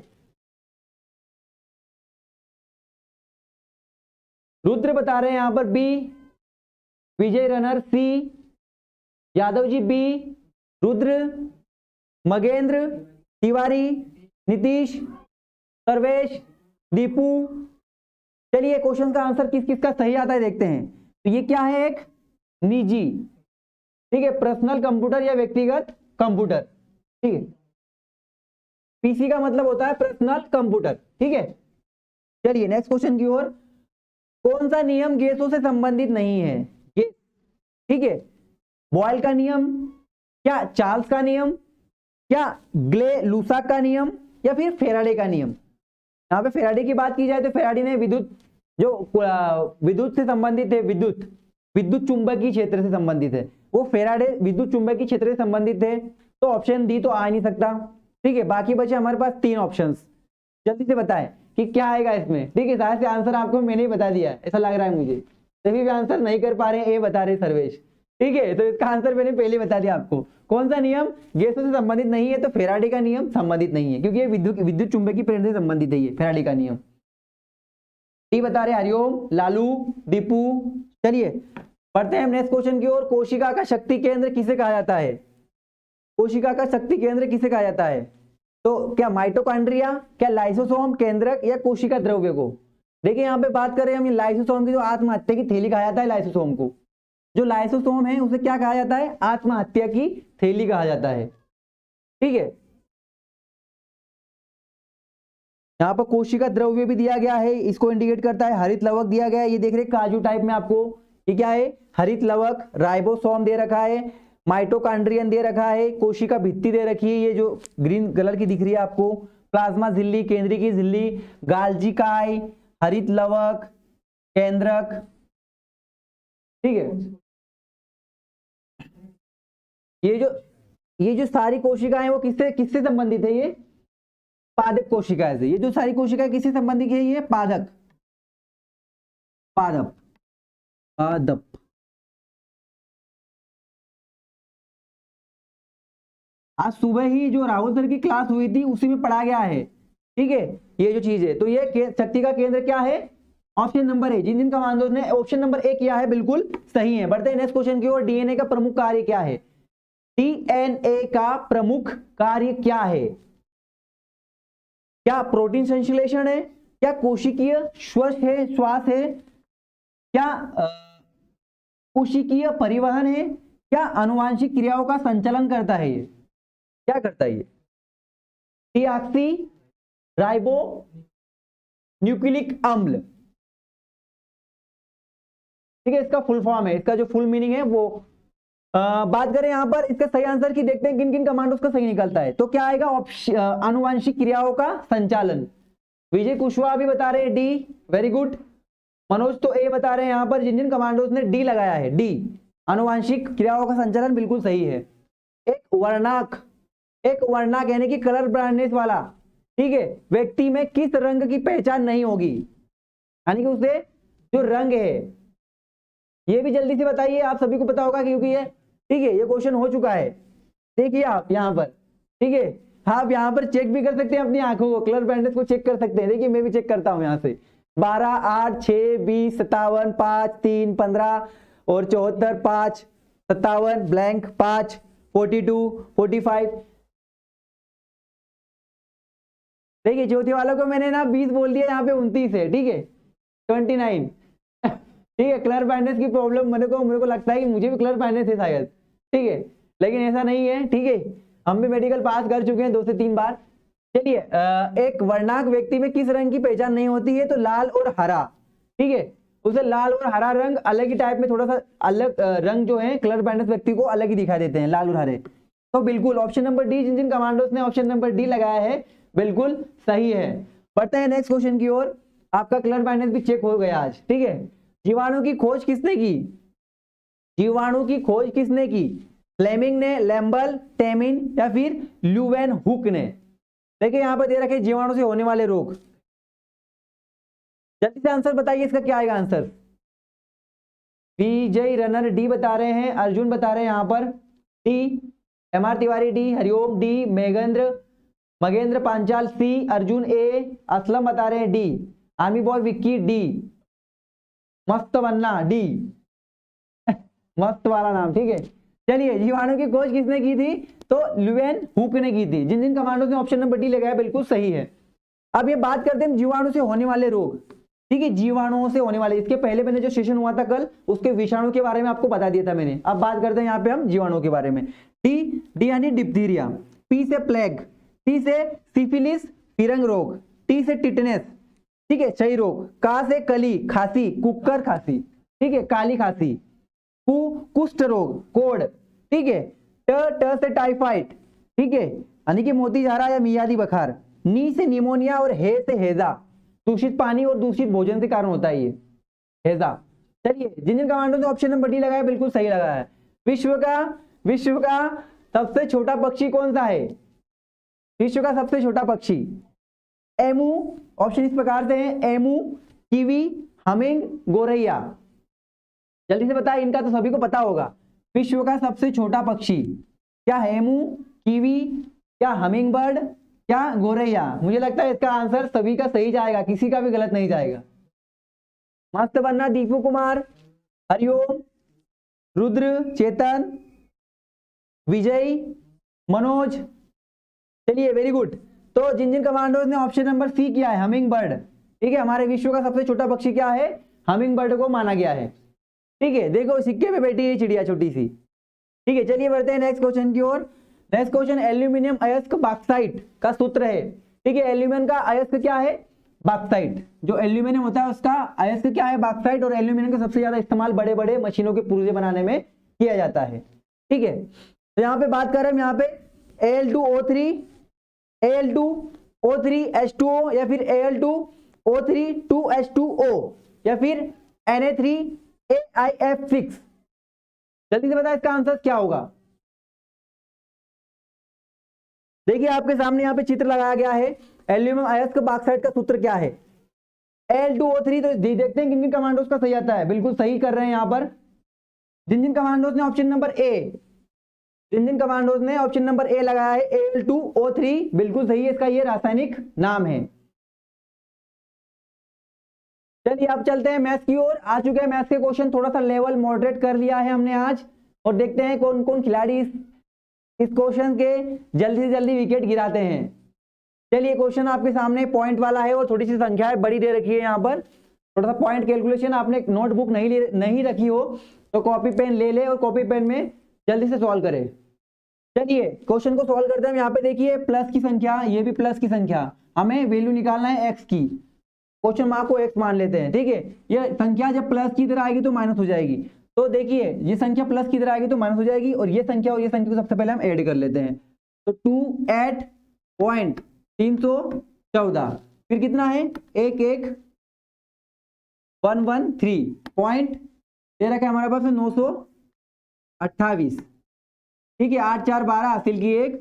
रुद्र बता रहे हैं यहां पर बी, विजय रनर सी, यादव जी बी, रुद्र, मगेंद्र, तिवारी, नीतीश, सर्वेश, दीपू। चलिए क्वेश्चन का आंसर किस किस का सही आता है देखते हैं। तो ये क्या है? एक निजी, ठीक है, पर्सनल कंप्यूटर या व्यक्तिगत कंप्यूटर। ठीक है, पीसी का मतलब होता है पर्सनल कंप्यूटर। ठीक है, चलिए नेक्स्ट क्वेश्चन की ओर। कौन सा नियम गैसों से संबंधित नहीं है? गैस, ठीक है, बॉयल का नियम, क्या चार्ल्स का नियम, क्या ग्ले-लुसाक का नियम, या फिर फेराडे का नियम? यहां पे फेराडे की बात की जाए तो फेराडे ने विद्युत, जो विद्युत से संबंधित है, विद्युत चुंबकीय क्षेत्र से संबंधित है, वो फेराडे विद्युत चुंबकीय क्षेत्र से संबंधित है। तो ऑप्शन डी तो आ नहीं सकता। ठीक है, बाकी बचे हमारे पास 3 ऑप्शंस। जल्दी से बताएं कि क्या आएगा इसमें। ठीक है, शायद से आंसर आपको मैंने ही बता दिया है, ऐसा लग रहा है मुझे, तभी भी आंसर नहीं कर पा रहे हैं, ये बता रहे सर्वेश। ठीक है, तो इसका आंसर मैंने पहले बता दिया आपको। कौन सा नियम गैसों से संबंधित नहीं है? तो फेराडे का नियम संबंधित नहीं है, क्योंकि ये विद्युत चुंबकीय प्रेरण से संबंधित है, ये फेराडे का नियम। डी बता रहे हरिओम, लालू, दीपू। चलिए पढ़ते हैं नेक्स्ट क्वेश्चन की ओर। कोशिका का शक्ति केंद्र किसे कहा जाता है? कोशिका का शक्ति केंद्र किसे कहा जाता है? तो क्या माइटोकॉन्ड्रिया, क्या लाइसोसोम, केंद्रक, या कोशिका द्रव्य को? देखिए यहाँ पे बात करें हम लाइसोसोम की, जो आत्महत्या की थैली कहा जाता है लाइसोसोम को। जो लाइसोसोम है उसे क्या कहा जाता है? आत्महत्या की थैली कहा जाता है। ठीक है, यहाँ पर कोशिका द्रव्य भी दिया गया है, इसको इंडिकेट करता है। हरित लवक दिया गया है, ये देख रहे काजू टाइप में आपको, ये क्या है? हरित लवक। राइबोसोम दे रखा है, माइटोकॉन्ड्रियन दे रखा है, कोशिका भित्ति दे रखी है, ये जो ग्रीन कलर की दिख रही है आपको, प्लाज्मा झिल्ली, केंद्रीय की झिल्ली, गाल्जी काय, हरित लवक, केंद्रक। ठीक है, ये जो सारी कोशिकाएं वो किससे किससे संबंधित है? ये पादप कोशिकाएं से। ये जो सारी कोशिकाएं किससे संबंधित है? ये पादप पादप पादप। आज सुबह ही जो राहुल सर की क्लास हुई थी उसी में पढ़ा गया है। ठीक है, ये जो चीज है, तो ये शक्ति का केंद्र क्या है? Option number A. जिन जिन कमांडोज ने ऑप्शन नंबर ए किया है बिल्कुल सही है। बढ़ते हैं नेक्स्ट क्वेश्चन की ओर। डीएनए का प्रमुख कार्य क्या है? डीएनए का प्रमुख कार्य क्या है? क्या प्रोटीन संश्लेषण है, क्या कोशिकीय श्वास है, क्या कोशिकीय परिवहन है, क्या आनुवांशिक क्रियाओं का संचालन करता है? ये क्या करता है? ये डीऑक्सी राइबो न्यूक्लिक अम्ल। ठीक है, इसका फुल फॉर्म है, इसका जो फुल मीनिंग है वो बात करें यहां पर इसका सही आंसर की, देखते हैं किन किन कमांडोज का सही निकलता है। तो क्या आएगा? आनुवांशिक क्रियाओं का संचालन। विजय कुशवाहा भी बता रहे हैं डी, वेरी गुड। मनोज तो ए बता रहे हैं यहां पर। जिन जिन कमांडोज ने डी लगाया है, डी आनुवांशिक क्रियाओं का संचालन, बिल्कुल सही है। एक वर्णाक यानी कि कलर ब्राइटनेस वाला, ठीक है, व्यक्ति में किस रंग की पहचान नहीं होगी? यानी कि उसे जो रंग है, ये भी जल्दी से बताइए, आप सभी को पता होगा क्योंकि ये, ठीक है, ये क्वेश्चन हो चुका है। देखिए आप यहाँ पर, ठीक है, आप यहाँ पर चेक भी कर सकते हैं अपनी आंखों को, कलर ब्राइटनेस को चेक कर सकते हैं। देखिए मैं भी चेक करता हूँ यहाँ से। 12, 8, 6, 20, 57, 5, 3, 15 और 74, 5, 57, ब्लैंक 5, 42, 45। देखिए ज्योति वालों को मैंने ना 20 बोल दिया, यहाँ पे 29 है। ठीक है, 29। ठीक है, कलर ब्लाइंडनेस की प्रॉब्लम मेरे को लगता है कि मुझे भी कलर ब्लाइंडनेस है शायद, ठीक है, लेकिन ऐसा नहीं है। ठीक है, हम भी मेडिकल पास कर चुके हैं 2 से 3 बार। चलिए, एक वर्णाक व्यक्ति में किस रंग की पहचान नहीं होती है? तो लाल और हरा। ठीक है, उसे लाल और हरा रंग अलग ही टाइप में, थोड़ा सा अलग रंग जो है कलर ब्लाइंडनेस व्यक्ति को अलग ही दिखाई देते हैं, लाल और हरे। तो बिल्कुल ऑप्शन नंबर डी, जिन जिन कमांडोज ने ऑप्शन नंबर डी लगाया है बिल्कुल सही है। बढ़ते हैं नेक्स्ट क्वेश्चन की ओर। आपका कलर ब्लाइंडनेस भी चेक हो गया आज। ठीक है, जीवाणु की खोज किसने की? जीवाणु की खोज किसने की? फ्लेमिंग ने, लैम्बल, टेमिन या फिर ल्यूवेनहुक ने? देखिए यहां पर दे रखे जीवाणु से होने वाले रोग। जल्दी से आंसर बताइए, इसका क्या आएगा आंसर? विजय रनर डी बता रहे हैं, अर्जुन बता रहे हैं यहां पर D, MR Tiwari D, Hariom D, Magendra Panchal C, Arjun A, Aslam बता रहे हैं D, army boy Vicky D, मस्त बनना डी। मस्त वाला नाम, ठीक है। चलिए, जीवाणु की खोज किसने की थी? तो ल्यूवेनहुक ने की थी। जिन जिन कमांडोज ने ऑप्शन नंबर डी लगाया बिल्कुल सही है। अब ये बात करते हैं जीवाणु से होने वाले रोग। ठीक है, जीवाणुओं से होने वाले, इसके पहले मैंने जो सेशन हुआ था कल, उसके विषाणु के बारे में आपको बता दिया था मैंने। अब बात करते हैं यहाँ पे हम जीवाणुओं के बारे में। डी यानी डिप्थीरिया, पी से प्लेग, टी से सिफिलिस फिरंग रोग, टी से टिटनेस, ठीक है, क्षय रोग, का से कली खांसी, कुक्कर खांसी, ठीक है, काली खांसी, कुष्ठ रोग कोढ़, ठीक है, ट से टाइफाइड, ठीक है, यानी कि मोतीझारा या मियादी बुखार, नी से निमोनिया और हे से हैजा, दूषित पानी और दूषित भोजन के कारण होता है ये हैजा। चलिए, जिन जिन कमांडो ने ऑप्शन नंबर डी लगाया बिल्कुल सही लगाया है। विश्व का सबसे छोटा पक्षी कौन सा है? विश्व का सबसे छोटा पक्षी एमू। ऑप्शन इस प्रकार से है, एमू, कीवी, हमिंग, गोरैया। जल्दी से बताएं, इनका तो सभी को पता होगा। विश्व का सबसे छोटा पक्षी क्या है? एमू, कीवी, क्या हमिंग बर्ड, क्या गोरैया? मुझे लगता है इसका आंसर सभी का सही जाएगा, किसी का भी गलत नहीं जाएगा। मस्त बनना दीपू कुमार, हरिओम, रुद्र, चेतन, विजय, मनोज। चलिए, वेरी गुड। तो जिन जिन कमांडोज ने ऑप्शन नंबर सी किया है, हमिंग बर्ड, ठीक है, हमारे विश्व का सबसे छोटा पक्षी क्या है? हमिंग बर्ड को माना गया है। ठीक है, देखो सिक्के पे बैठी है चिड़िया छोटी सी। ठीक है, चलिए बढ़ते हैं नेक्स्ट क्वेश्चन की ओर। नेक्स्ट क्वेश्चन, एल्यूमिनियम अयस्क बॉक्साइट का सूत्र है। ठीक है, एल्यूमिनियम का अयस्क क्या है? बॉक्साइट। जो एल्यूमिनियम होता है उसका अयस्क क्या है? बॉक्साइट। और एल्यूमिनियम का सबसे ज्यादा इस्तेमाल बड़े बड़े मशीनों के पुर्जे बनाने में किया जाता है। ठीक है, तो यहाँ पे बात कर रहे हैं, यहाँ पे Al2O3, Al2O3H2O या फिर Al2O3 2H2O या फिर Na3AiF6। जल्दी से बताएं इसका आंसर क्या होगा? देखिए आपके सामने यहाँ पे चित्र लगाया गया है। एल्यूमिनियम अयस्क बॉक्साइट का सूत्र क्या है? Al2O3। तो देखते हैं किन किन कमांडोज का सही आता है। बिल्कुल सही कर रहे हैं यहाँ पर जिन जिन कमांडोज ने ऑप्शन नंबर ए, जिन जिन कमांडोज ने ऑप्शन नंबर ए लगाया है, Al2O3 बिल्कुल सही है, इसका ये रासायनिक नाम है। चलिए आप चलते हैं मैथ्स की ओर। आ चुके हैं मैथ्स के क्वेश्चन, थोड़ा सा लेवल मॉडरेट कर लिया है हमने आज, और देखते हैं कौन कौन खिलाड़ी इस क्वेश्चन के जल्दी से जल्दी विकेट गिराते हैं। चलिए, क्वेश्चन आपके सामने पॉइंट वाला है और थोड़ी सी संख्याएं बड़ी दे रखी है यहाँ पर। थोड़ा सा पॉइंट कैलकुलेशन, आपने नोटबुक नहीं रखी हो तो कॉपी पेन ले ले और कॉपी पेन में जल्दी से सॉल्व करें। चलिए क्वेश्चन को सॉल्व करते हैं। यहाँ पे देखिए प्लस की संख्या, ये भी प्लस की संख्या, हमें वैल्यू निकालना है एक्स की। क्वेश्चन मार्क को एक्स मान लेते हैं। ठीक है, ये संख्या जब प्लस की तरह आएगी तो माइनस हो जाएगी। तो देखिए ये संख्या प्लस की तरह आएगी तो माइनस हो जाएगी, और ये संख्या को सबसे पहले हम ऐड कर लेते हैं। तो 2 8 पॉइंट 314, फिर कितना है 11113 पॉइंट दे रखा है हमारे पास 928। ठीक है, 8 4 12 हासिल की 1,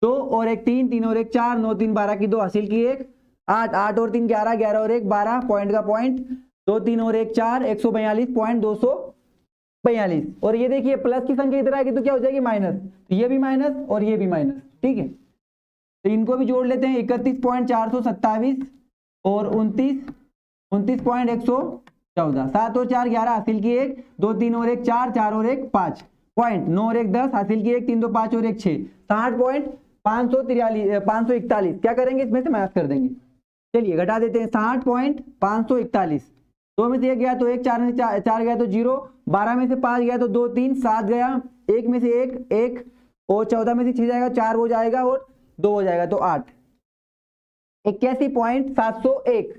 2 और 1 3, 3 और 1 4, 9 3 12 की 2 हासिल की 1, 8 8 और 3 11, 11 और 1 12, पॉइंट का पॉइंट, 2 3 और 1 4, 142.242। और ये देखिए प्लस की संख्या इधर आएगी तो क्या हो जाएगी माइनस, तो ये भी माइनस और ये भी माइनस। ठीक है, तो इनको भी जोड़ लेते हैं, 31.427 और 29.114, 7 और 4 11 हासिल की 1, 2 3 और 1 4, 4 और 1 5 पॉइंट, 9 और 1 10 हासिल की 1, 3 2 5 और 1 6, 60.541। क्या करेंगे इसमें से माइनस कर देंगे। चलिए घटा देते हैं, 60.541 2 में से 1 गया तो 1, 4 में से 4 गया तो 0, 12 में से 5 गया तो 2 3, 7 गया, 1 में से 1 1, और 14 में से 6 जाएगा, 4 हो जाएगा और 2 हो जाएगा तो 8। 81.701,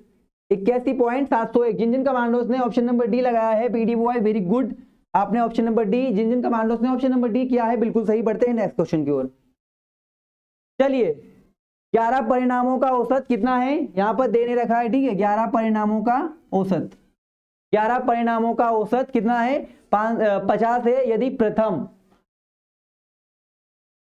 81.701। जिन जिन कमांडोज ने ऑप्शन नंबर डी लगाया है पीडी बॉय, वेरी गुड। आपने ऑप्शन नंबर डी, जिन जिन कमांडोज ने ऑप्शन नंबर डी किया है बिल्कुल सही। बढ़ते हैं नेक्स्ट क्वेश्चन की ओर। चलिए, 11 परिणामों का औसत कितना है यहां पर देने रखा है, ठीक है। 11 परिणामों का औसत, 11 परिणामों का औसत कितना है, 50 है यदि प्रथम।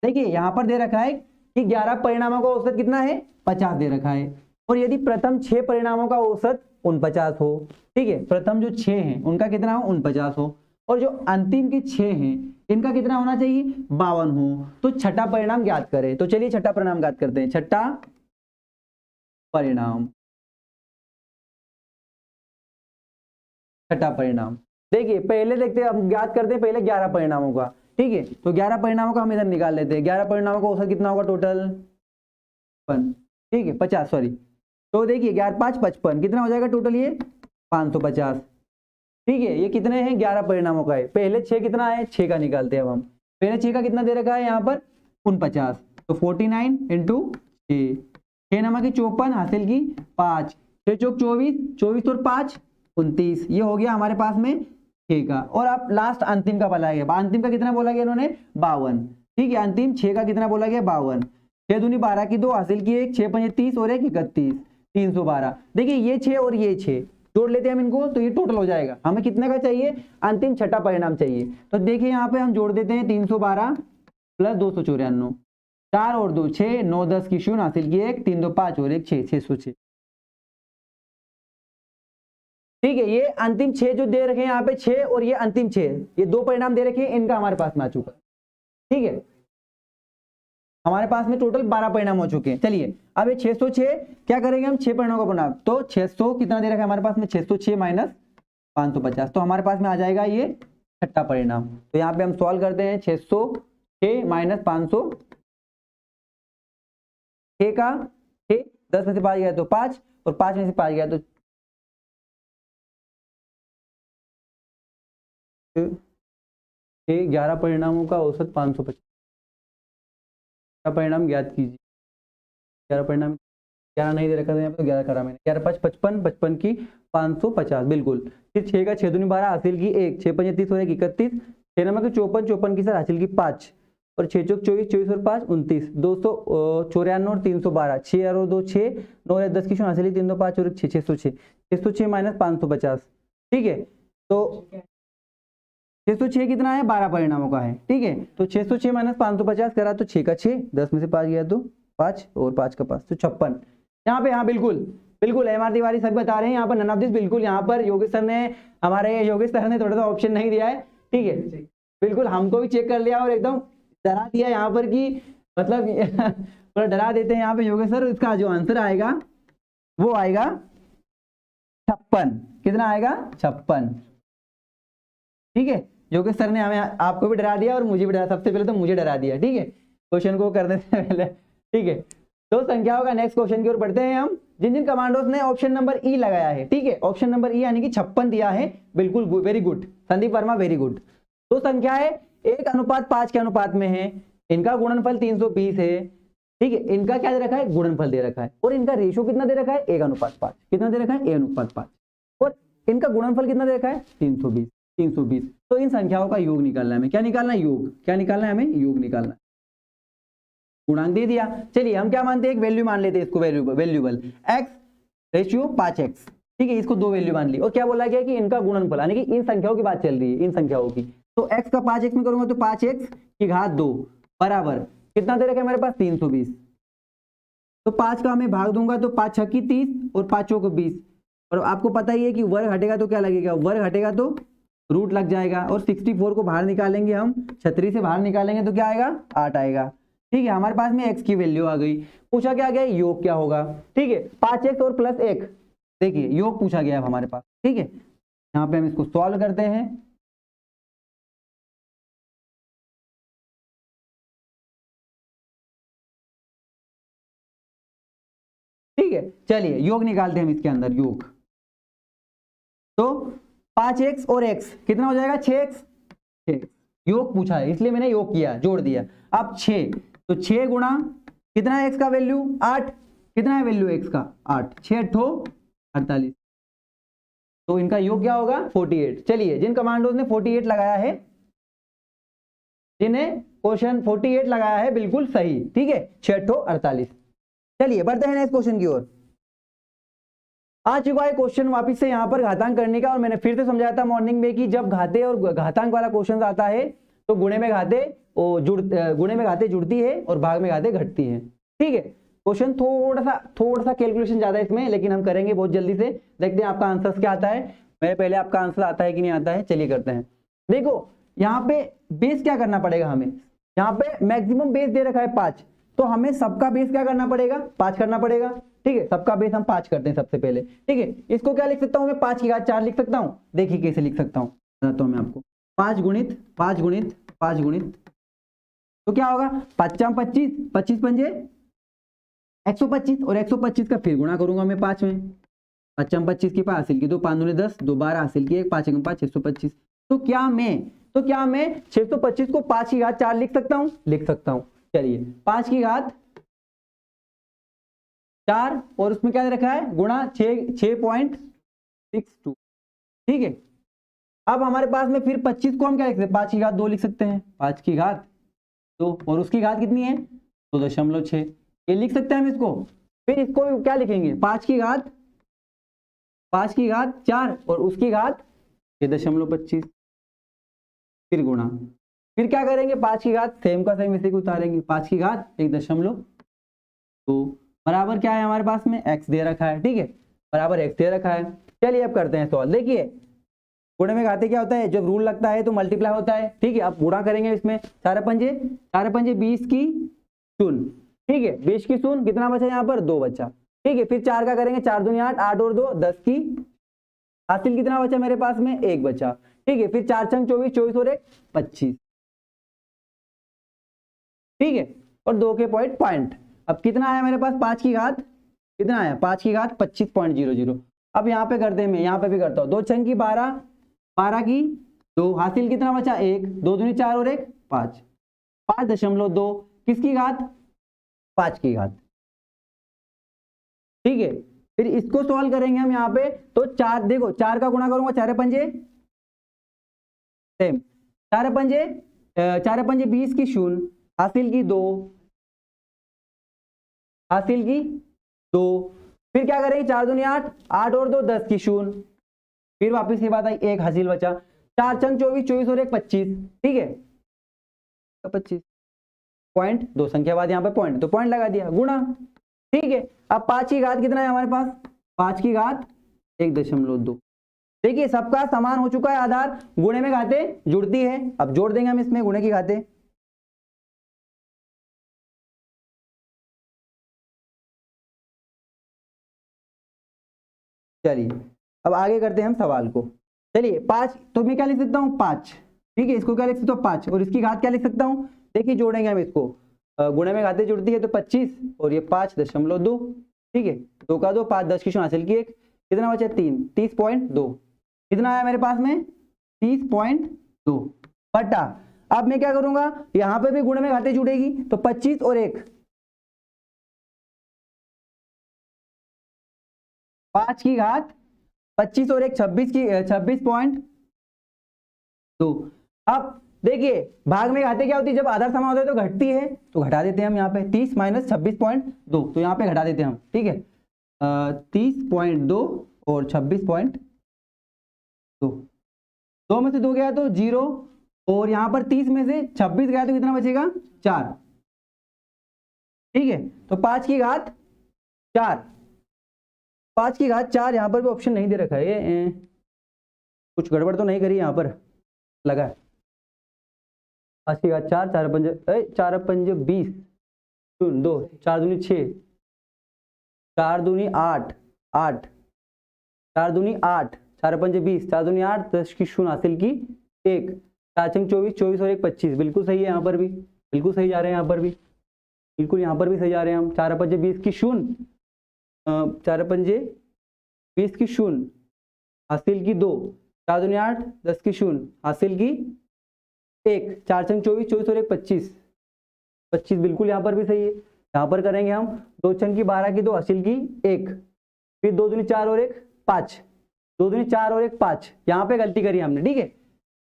देखिए यहां पर दे रखा है कि 11 परिणामों का औसत कितना है, 50 दे रखा है, और यदि प्रथम 6 परिणामों का औसत 49 हो, ठीक है। प्रथम जो 6 हैं उनका कितना हो, 49 हो, और जो अंतिम के 6 हैं इनका कितना होना चाहिए, 52 हो। तो छठा परिणाम ज्ञात करें। तो चलिए छठा परिणाम ज्ञात करते हैं। छठा परिणाम, छठा परिणाम देखिए पहले देखते हैं, हम ज्ञात करते हैं पहले 11 परिणामों का, ठीक है। तो 11 परिणामों का हम इधर निकाल लेते हैं। 11 परिणामों का औसत कितना होगा टोटल, ठीक है 50, सॉरी। तो देखिए 11 5 55, कितना हो जाएगा टोटल ये 550, ठीक है। ये कितने हैं, 11 परिणामों का है। पहले 6 कितना है, 6 का निकालते हैं अब हम। पहले 6 का कितना दे रखा है यहाँ पर 49, तो 49 इंटू 6, 6 नमक की 54 हासिल की 5, 6 चौक 24, 24 और 5 29, ये हो गया हमारे पास में 6 का। और अब लास्ट अंतिम का बोला गया, अंतिम का कितना बोला गया इन्होंने, 52, ठीक है। अंतिम 6 का कितना बोला गया, 52, 6 दूनी 12 की 2 हासिल की 1, 6 5 30 और 1 31, 312। देखिए ये 6 और ये 6 जोड़ लेते हैं हम इनको, तो ये टोटल हो जाएगा। हमें कितने का चाहिए, अंतिम छठा परिणाम चाहिए। तो देखिए यहाँ पे हम जोड़ देते हैं 312 प्लस 294, 4 और 2 6, 9 10 की 0 हासिल की 1, 3 2 5 और 1 6, 606, ठीक है। ये अंतिम 6 जो दे रखे हैं यहाँ पे 6 और ये अंतिम 6, ये 2 परिणाम दे रखे हैं, इनका हमारे पास में आ चुका है, ठीक है। हमारे पास में टोटल 12 परिणाम हो चुके हैं। चलिए अब ये 606 क्या करेंगे हम, 6 परिणामों का परिणाम। तो 600 कितना दे रखा है हमारे पास में, 606 माइनस 550, तो हमारे पास में आ जाएगा ये छठा परिणाम। तो यहाँ पे हम सॉल्व करते हैं, 606 माइनस 500, 6 का 6, 10 में से 5 गया तो 5, और 5 में से 5 गया तो 11 परिणामों का औसत 550 का परिणाम ज्ञात कीजिए। 11 परिणाम, 11 नहीं दे रखा था यहाँ पे, 11 करा मैंने, 11 5 55, 55 की 550 बिल्कुल। फिर 6 का 6 दूनी 12 हासिल की 1, 6 5 30 और 1 31, 6 नंबर की 54, 54 की सर हासिल की 5, और 6 चौक 24, 24 और 5 29, 294 और 312, 6 और 2 6, 9 और 10 की 0 हासिल की 3 2 5 और 6, 606, 606 माइनस 550, ठीक है। तो 606 कितना है, 12 परिणामों का है, ठीक है। तो 606 माइनस 550 करा तो 6 का 6, 10 में से 5 गया तो 5, और 5 का 5 तो 56। यहाँ पे, हाँ बिल्कुल बिल्कुल एमआर तिवारी सब बता रहे हैं यहाँ पर, नन ऑफ दिस बिल्कुल। यहाँ पर योगेश सर ने, हमारे योगेश सर ने थोड़ा सा ऑप्शन नहीं दिया है, ठीक है। बिल्कुल हमको भी चेक कर लिया और एकदम डरा दिया यहाँ पर कि मतलब थोड़ा डरा देते हैं यहाँ पे योगेश सर। इसका जो आंसर आएगा वो आएगा 56, कितना आएगा 56, ठीक है। योगेश सर ने हमें, आपको भी डरा दिया और मुझे भी डरा, सबसे पहले तो मुझे डरा दिया, ठीक है, क्वेश्चन को करने से पहले, ठीक है। तो संख्याओं का नेक्स्ट क्वेश्चन की ओर बढ़ते हैं हम। जिन जिन कमांडोज ने ऑप्शन नंबर ई लगाया है, ठीक है, ऑप्शन नंबर ई यानी कि 56 दिया है, बिल्कुल very good Sandeep Verma, very good. तो संख्याएं 1:5 के अनुपात में है, इनका गुणनफल 320 है, ठीक है। इनका क्या दे रखा है, गुणनफल दे रखा है, और इनका रेशियो कितना दे रखा है, 1:5, कितना दे रखा है 1:5, और इनका गुणनफल कितना दे रखा है 320, 320। तो इन संख्याओं का योग निकालना है हमें, क्या निकालना है, योग, क्या निकालना है हमें, योग निकालना है। गुणांक दे दिया, चलिए हम क्या मानते हैं, एक वैल्यू मान लेते हैं इसको, वेल्यूबल x रेशियो 5x, ठीक है, इसको 2 वैल्यू मान ली। और क्या बोला गया कि इनका गुणनफल, यानी कि इन संख्याओं की बात चल रही है, इन संख्याओं की। तो x का 5x में करूंगा तो 5x की घात 2 बराबर कितना दे रखा है मेरे पास 320। तो 5 का मैं भाग दूंगा तो 5 6 की 30 और 5 चौक 20, और आपको पता ही है कि वर्ग हटेगा तो क्या लगेगा, वर्ग हटेगा तो रूट लग जाएगा। और 64 को बाहर निकालेंगे हम, 36 से बाहर निकालेंगे तो क्या आएगा 8 आएगा, ठीक है। हमारे पास में x की वैल्यू आ गई। पूछा क्या गया, योग क्या होगा, ठीक है, 5x और प्लस 1, देखिए योग पूछा गया हमारे पास, ठीक है। यहाँ पे हम इसको सॉल्व करते हैं, ठीक है। चलिए योग निकालते हैं हम इसके अंदर, योग। तो 5x और x कितना हो जाएगा 6x। 6 योग पूछा है इसलिए मैंने योग किया, जोड़ दिया। अब 6 तो 6 गुणा कितना है x का वैल्यू 8, कितना है वैल्यू x का 8, 6 8 48, तो इनका योग क्या होगा 48। चलिए जिन कमांडोज ने 48 लगाया है, जिन्हें क्वेश्चन 48 लगाया है बिल्कुल सही, ठीक है 6 8 48। चलिए बढ़ते हैं नेक्स्ट क्वेश्चन की ओर। आ चुका है क्वेश्चन वापस से यहाँ पर घातांक करने का, और मैंने फिर से समझाया था मॉर्निंग में कि जब घाते और घातांक वाला क्वेश्चन आता है तो गुणे में घाते जुड़ती है और भाग में घाते घटती है, ठीक है। क्वेश्चन थोड़ा सा कैलकुलेशन ज्यादा है इसमें, लेकिन हम करेंगे बहुत जल्दी से। देखते हैं आपका आंसर क्या आता है। मेरे पहले आपका आंसर आता है कि नहीं आता है, चलिए करते हैं। देखो यहाँ पे बेस क्या करना पड़ेगा हमें, यहाँ पे मैक्सिमम बेस दे रखा है 5, तो हमें सबका बेस क्या करना पड़ेगा 5 करना पड़ेगा, ठीक है। सबका बेस हम 5 करते हैं सबसे पहले, ठीक है। इसको क्या लिख सकता हूँ मैं 5 की घात 4 लिख सकता हूँ। देखिए कैसे लिख सकता हूँ, बताता हूँ मैं आपको। 5 गुणित 5 गुणित 5 गुणित, तो क्या होगा 5 25, 25 पंजे 125, और 125 का फिर गुणा करूंगा मैं 5 में। 5 25 की 5 हासिल की 2, 5 दूनी 10, 2 12 हासिल की 1, 5 5 625। तो क्या मैं 625 को 5 की घात 4 लिख सकता हूं, लिख सकता हूं। चलिए 5 की घात 4 और उसमें क्या दे रखा है गुणा 6.62, ठीक है। अब हमारे पास में फिर 25 को हम क्या लिख सकते हैं 5 की घात 2 लिख सकते हैं, 5 की घात 2, और उसकी घात कितनी है 2.6, ये लिख सकते हैं हम इसको। फिर इसको क्या लिखेंगे 5 की घात 4 और उसकी घात 6.25, फिर गुणा, फिर क्या करेंगे 5 की घात सेम का सेम इसी को उतारेंगे, 5 की घात 1.2 बराबर क्या है हमारे पास में x दे रखा है, ठीक है, बराबर x दे रखा है। चलिए अब करते हैं सॉल्व। देखिए गुणे में घाते क्या होता है, जब रूल लगता है तो मल्टीप्लाई होता है, ठीक है। अब गुणा करेंगे इसमें 4 पंजे 20 की 0, ठीक है 20 की 0, कितना बचा यहाँ पर 2 बचा, ठीक है। फिर 4 का करेंगे 4 दूनी 8, 8 और 2 10 की हासिल कितना बचा मेरे पास में 1 बचा, ठीक है। फिर 4 छंग 24, 24 और 1 25, ठीक है, और 2 के पॉइंट। अब कितना आया मेरे पास 5 की घात कितना आया 5 की घात 25.00। अब यहाँ पे करते हैं, मैं यहाँ पे भी करता हूँ। 2 छंग की 12, 12 की 2 हासिल कितना बचा 1, 2 दूनी 4 और 1 5, 5.2 किसकी घात 5 की घात, ठीक है। फिर इसको सॉल्व करेंगे हम यहाँ पे, तो 4 देखो 4 का गुणा करूंगा 4 पंजे सेम, 4 पंजे 20 की 0 हासिल की 2, हासिल की 2, फिर क्या करेंगे 4 दूनी 8, 8 और 2 10 की 0, फिर वापस की बात आई 1 हासिल बचा, 4 छंग 24, 24 और 1 25, ठीक है 25 पॉइंट 2 संख्या बाद यहाँ पे पॉइंट, तो पॉइंट लगा दिया गुणा, ठीक है। अब 5 की घात कितना है हमारे पास 5 की घात 1.2। देखिए सबका समान हो चुका है आधार, गुणे में घाते जुड़ती है। अब जोड़ देंगे हम इसमें गुणे की घाते, चलिए अब आगे करते हैं हम सवाल को। चलिए 5, तो मैं क्या लिख सकता हूँ 5, ठीक है। इसको क्या लिख सकता हूँ 5, और इसकी घात क्या लिख सकता हूँ, देखिए जोड़ेंगे हम इसको, गुणे में घाते जुड़ती है तो 25 और ये 5.2, ठीक है 2 का 2 5 10 की 0 हासिल की 1, कितना बचा 3, 30.2, कितना आया मेरे पास में 30.2 बटा। अब मैं क्या करूंगा यहां पे भी गुणे में घाते जुड़ेगी, तो 25 और 1 5 की घात 25 और 1 26 की 26.2। अब देखिए भाग में घाते क्या होती है, जब आधार समान होता है तो घटती है, तो घटा देते हैं हम यहाँ पे 30 माइनस 26.2, तो यहाँ पे घटा देते हैं हम, ठीक है 30.2 और 26.2, 2 में से 2 गया तो 0, और यहाँ पर 30 में से 26 गया तो कितना बचेगा 4, ठीक है। तो 5 की घात 4, 5 की घात 4, यहाँ पर भी ऑप्शन नहीं दे रखा है, ये कुछ गड़बड़ तो नहीं करी यहाँ पर लगा है। 5 की घात 4, 4 पंजे 20, 2 4 दूनी 6, 4 दूनी 8, 8 4 दूनी 8, 4 पंजे 20, 4 दूनी 8 10 की 0 हासिल की 1, 4 छंग 24, 24 और 1 25, बिल्कुल सही है यहाँ पर भी, बिल्कुल सही जा रहे हैं यहाँ पर भी, बिल्कुल यहाँ पर भी सही जा रहे हैं हम। 4 पंजे 20 की 0, 4 पंजे 20 की 0, हासिल की 2, 4 दूनी 8, 10 की 0, हासिल की 1, 4 छंग 24, 24 और 1 25, 25 बिल्कुल यहाँ पर भी सही है। यहाँ पर करेंगे हम 2 छंग की 12 की 2, हासिल की 1, फिर 2 दूनी 4 और 1 5, 2 दूनी 4 और 1 5, यहाँ पे गलती करी हमने, ठीक है,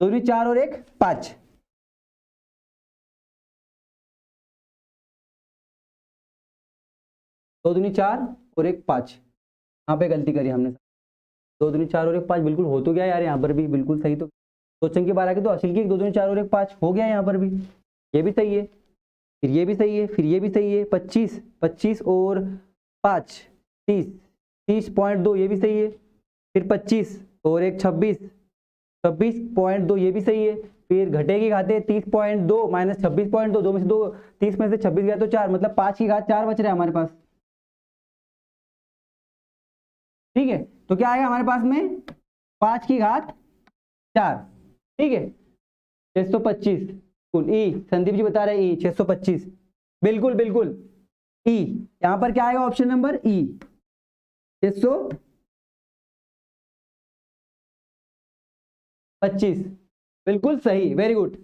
2 दूनी 4 और 1 5, 2 दूनी 4 और 1 5, यहाँ पे गलती करी हमने, 2 दूनी 4 और 1 5 बिल्कुल हो तो गया यार, यहाँ पर भी बिल्कुल सही। तो 2 छंग की 12 की 2, हासिल की 2 दूनी 4 और 1 5 हो गया यहाँ पर भी, ये भी सही है, फिर ये भी सही है, फिर ये भी सही है, 25, 25 और 5 30, 30.2 ये भी सही है, फिर 25 और 1 26, 26.2 ये भी सही है, फिर घटेगी घाते 30.2 माइनस 26.2, 2 में से 2, 30 में से 26 गया तो 4, मतलब 5 की घात 4 बच रहा है हमारे पास, ठीक है। तो क्या आएगा हमारे पास में 5 की घात 4, ठीक है, 625 ई, संदीप जी बता रहे ई 625, बिल्कुल बिल्कुल ई, यहां पर क्या आएगा ऑप्शन नंबर ई 625, बिल्कुल सही, वेरी गुड।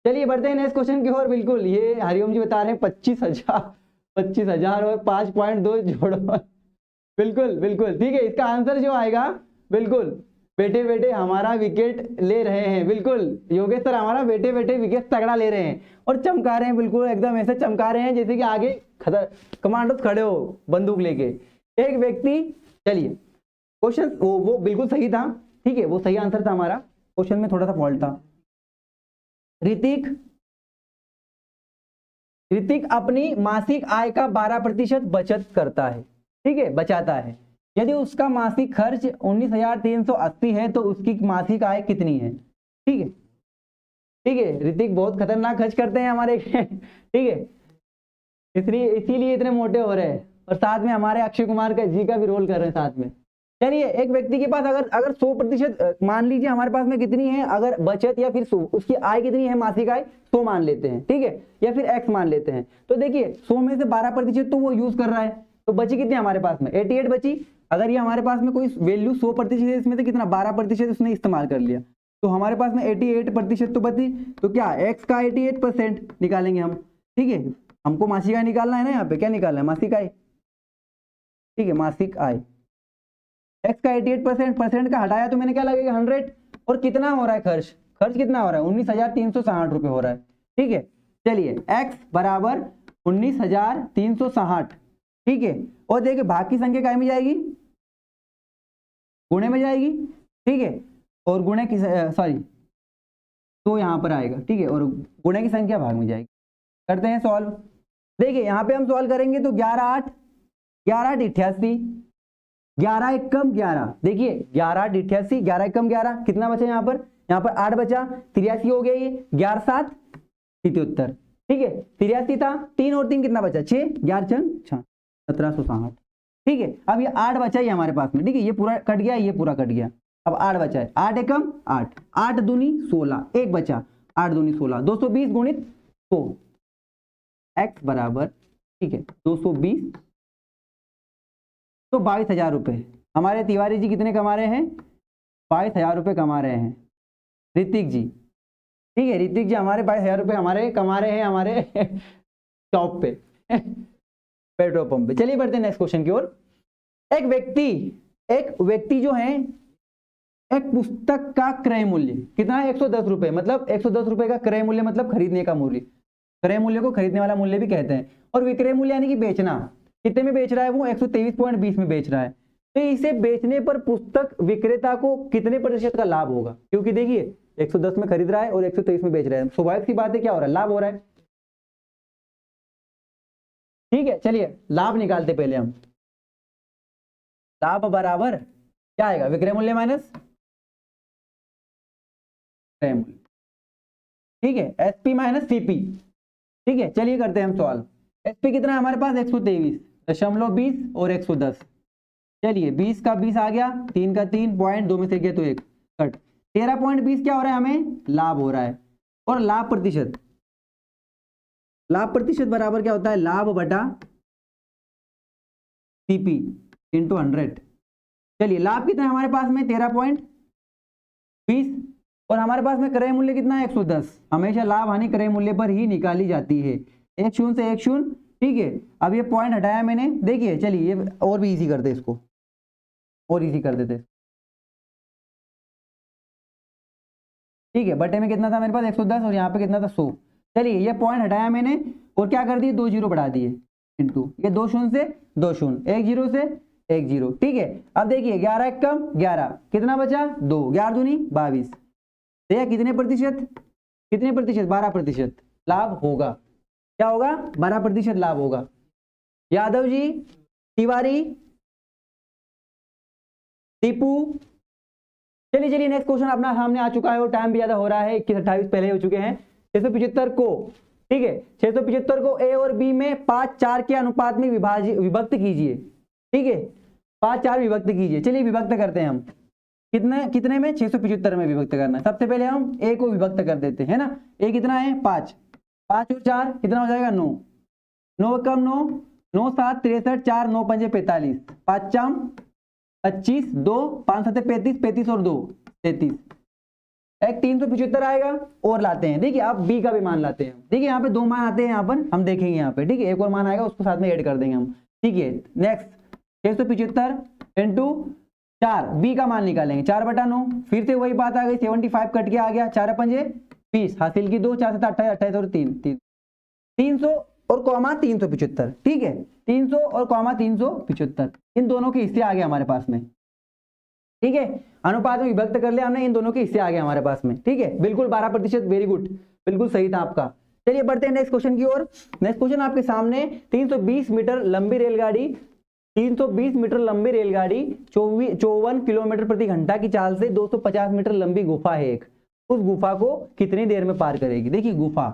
चलिए बढ़ते हैं नेक्स्ट क्वेश्चन की ओर। बिल्कुल ये हरिओम जी बता रहे हैं 25,000 और 5.2 जोड़ो, बिल्कुल बिल्कुल ठीक है, इसका आंसर जो आएगा, बिल्कुल बेटे बेटे हमारा विकेट ले रहे हैं, बिल्कुल योगेश सर हमारा बेटे बेटे विकेट तगड़ा ले रहे हैं और चमका रहे हैं, बिल्कुल एकदम ऐसे चमका रहे हैं जैसे कि आगे कमांडोज खड़े हो बंदूक लेके। एक व्यक्ति, चलिए क्वेश्चन वो बिल्कुल सही था, ठीक है, वो सही आंसर था हमारा, क्वेश्चन में थोड़ा सा फॉल्ट था। ऋतिक अपनी मासिक आय का 12% बचत करता है, ठीक है, बचाता है। यदि उसका मासिक खर्च 19,380 है तो उसकी मासिक आय कितनी है, ठीक है, ठीक है, ऋतिक बहुत खतरनाक खर्च करते हैं हमारे ठीक है, इसलिए इतने मोटे हो रहे हैं, और साथ में हमारे अक्षय कुमार का जी का भी रोल कर रहे हैं साथ में। चलिए एक व्यक्ति के पास अगर 100% मान लीजिए हमारे पास में कितनी है, अगर बचत या फिर उसकी आय कितनी है, मासिक आय 100 मान लेते हैं, ठीक है, या फिर x मान लेते हैं। तो देखिए 100 में से 12% तो वो यूज कर रहा है, तो बची कितनी हमारे पास में 88 बची। अगर ये हमारे पास में कोई वैल्यू 100% है, इसमें से कितना 12% उसने इस्तेमाल कर लिया, तो हमारे पास में 88% तो बची। तो क्या x का 88% निकालेंगे हम, ठीक है, हमको मासिक आय निकालना है ना, यहाँ पे क्या निकालना है, मासिक आय, ठीक है, मासिक आय x का 88% का हटाया तो मैंने क्या लगेगा 100, और कितना हो रहा है खर्च, कितना हो रहा है 19,360 रुपए हो रहा है, ठीक है। चलिए x बराबर 19,360, ठीक है, और देखिए भाग की संख्या काय में जाएगी, गुणे में जाएगी, ठीक है, और गुणे की सॉरी तो यहाँ पर आएगा, ठीक है, और गुणे की संख्या भाग में जाएगी। करते हैं सॉल्व। देखिए यहाँ पे हम सॉल्व करेंगे तो 11 8 88, 11 1 कम 11, देखिए 11 8 88, 11 1 कम 11, कितना बचा यहाँ पर 8 बचा, 83 हो गया, ये 11 7 73, ठीक है, 83 था, 3 और 3 कितना बचा 6, 11 6 1760, ठीक है। अब ये 8 बचा ही हमारे पास में, ठीक है, ये पूरा कट गया, ये पूरा कट गया, अब 8 बचा है, 8 एकम 8, 8 दूनी 16, एक बचा, 8 दूनी 16, 220 गुणित 100, x बराबर, ठीक है, 220 तो 22,000 रुपए। हमारे तिवारी जी कितने कमा रहे हैं, 22,000 रुपए कमा रहे हैं, ऋतिक जी, ठीक है, ऋतिक जी हमारे 22,000 रुपए हमारे कमा रहे हैं हमारे शॉप पे पेट्रोल पंप पे। चलिए बढ़ते हैं नेक्स्ट क्वेश्चन की ओर। एक व्यक्ति जो है, एक पुस्तक का क्रय मूल्य कितना है 110 रुपए, मतलब 110 रुपए का क्रय मूल्य मतलब खरीदने का मूल्य, क्रय मूल्य को खरीदने वाला मूल्य भी कहते हैं, और विक्रय मूल्य यानी कि बेचना, कितने में बेच रहा है वो 123.20 में बेच रहा है। तो इसे बेचने पर पुस्तक विक्रेता को कितने प्रतिशत का लाभ होगा, क्योंकि देखिए 110 में खरीद रहा है और 123 में बेच रहा है, स्वाभाविक सी बात है क्या हो रहा है, लाभ हो रहा है, ठीक है। चलिए लाभ निकालते पहले हम, लाभ बराबर क्या आएगा, विक्रय मूल्य माइनस क्रय मूल्य, ठीक है, एसपी माइनस सीपी, ठीक है। चलिए करते हैं हम सवाल। एसपी कितना है हमारे पास 123.20 और 110, चलिए 20 का 20 आ गया, 3 का 3, पॉइंट 2 में से गया तो 1 कट, 13.20 क्या हो रहा है हमें, लाभ हो रहा है। और लाभ प्रतिशत बराबर क्या होता है, लाभ बटा सीपी इंटू 100, चलिए लाभ कितना है हमारे पास में 13.20 और हमारे पास में क्रय मूल्य कितना है 110। हमेशा लाभ हानि क्रय मूल्य पर ही निकाली जाती है। एक शून्य से एक शून्य, ठीक है। अब ये पॉइंट हटाया मैंने, देखिए चलिए ये और भी इजी करते इसको, और इजी कर देते, ठीक है। बटे में कितना था मेरे पास 110 और यहाँ पे कितना था 100। चलिए ये पॉइंट हटाया मैंने और क्या कर दिए 2 जीरो बढ़ा दिए इंटू ये 2 शून्य से 2 शून्य, 1 जीरो से 1 जीरो, ठीक है। अब देखिए 11 एक कम 11, कितना बचा 2, 11 दूनी 22, देखिए कितने प्रतिशत, कितने प्रतिशत 12% लाभ होगा। क्या होगा 12% लाभ होगा। यादव जी, तिवारी, टीपू, चलिए चलिए नेक्स्ट क्वेश्चन अपना सामने आ चुका है और टाइम भी ज्यादा हो रहा है, 21:28 पहले हो चुके हैं। 675 को, ठीक है, 675 को ए और बी में 5:4 के अनुपात में विभक्त कीजिए, ठीक है। 5:4 विभक्त कीजिए। चलिए विभक्त करते हैं हम, कितने कितने में 675 में विभक्त करना है। सबसे पहले हम ए को विभक्त कर देते हैं ना। ए कितना है 5, 5 और 4 कितना हो जाएगा 9, 9 कम 9, 9 7 63, 4 9 5 45, 5 चाम 25, 2 5 7 35, 35 और 2 33, एक 375 आएगा और लाते हैं। देखिए आप बी का भी मान लाते हैं। देखिए यहाँ पे 2 मान आते हैं, यहाँ पर हम देखेंगे यहाँ पे, ठीक है। एक और मान आएगा उसको साथ में ऐड कर देंगे हम, ठीक है। नेक्स्ट 675 इंटू 4, बी का मान निकालेंगे 4/9, फिर से वही बात आ गई 75 कट के आ गया, 4 पंजे 20, हासिल की 2, 4 7 28, 28 और 3 300 और कॉमा 375, ठीक है। 300 और कॉमा 375 इन दोनों के हिस्से आ गए हमारे पास में, ठीक है। अनुपात में विभक्त कर लिया हमने, इन दोनों के हिस्से आ गए हमारे पास में, ठीक है। बिल्कुल 12%, वेरी गुड, बिल्कुल सही था आपका। चलिए बढ़ते हैं नेक्स्ट क्वेश्चन की ओर। नेक्स्ट क्वेश्चन आपके सामने 320 मीटर लंबी रेलगाड़ी, 320 मीटर लंबी रेलगाड़ी 54 किलोमीटर प्रति घंटा की चाल से 250 मीटर लंबी गुफा है एक, उस गुफा को कितनी देर में पार करेगी। देखिए गुफा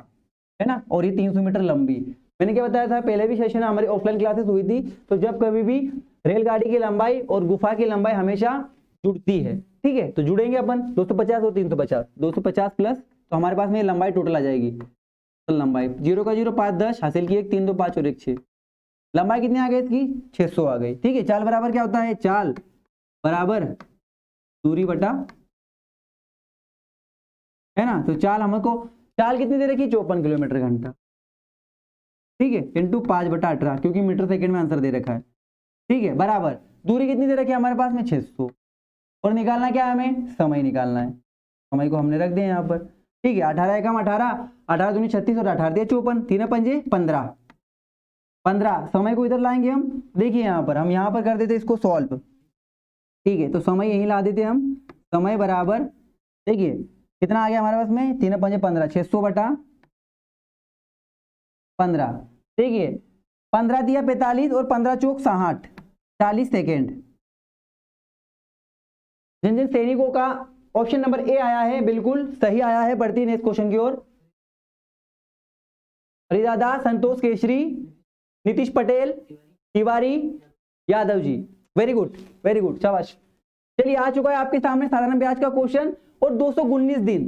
है ना, और ये 300 मीटर लंबी। मैंने क्या बताया था पहले भी सेशन में, हमारी ऑफलाइन क्लासेस हुई थी, तो जब कभी भी रेलगाड़ी की लंबाई और गुफा की लंबाई हमेशा जुड़ती है, ठीक है, तो जुड़ेंगे अपन 250 और 350, 250 प्लस, तो हमारे पास में लंबाई टोटल आ जाएगी। तो लंबाई 0 का 0 5 10 हासिल की 1 3 2 5 और 1 6, लंबाई कितनी आ गई इसकी 600 आ गई, ठीक है। चाल बराबर क्या होता है, चाल बराबर दूरी बटा, है ना। तो चाल हमको, चाल कितनी दे रखी 54 किलोमीटर घंटा, ठीक है, इंटू 5/18, क्योंकि मीटर सेकंड में आंसर दे रखा है, ठीक है। बराबर दूरी कितनी दे रखी है हमारे पास में 600, और निकालना क्या है हमें, समय निकालना है। समय को हमने रख दिया यहाँ पर, ठीक है। 18 एकम 18, 18 दूनी 36 और 18 दिया 54, 3 पंजे 15, 15 समय को इधर लाएंगे हम। देखिए यहाँ पर हम यहाँ पर कर देते इसको सॉल्व, ठीक है। तो समय यहीं ला देते हम, समय बराबर देखिए कितना आ गया हमारे पास में 3 पंजे 15, 600/15, देखिए 15 दिया 45 और 15 चौक 60, 40 सेकेंड। जिन जिन सैनिकों का ऑप्शन नंबर ए आया है बिल्कुल सही आया है। बढ़ती है नेक्स्ट क्वेश्चन की ओर। हरिदादा, संतोष Keshari, Nitish Patel, Tiwari, Yadav ji, very good very good, शाबाश। चलिए आ चुका है आपके सामने साधारण ब्याज का क्वेश्चन और 219 दिन।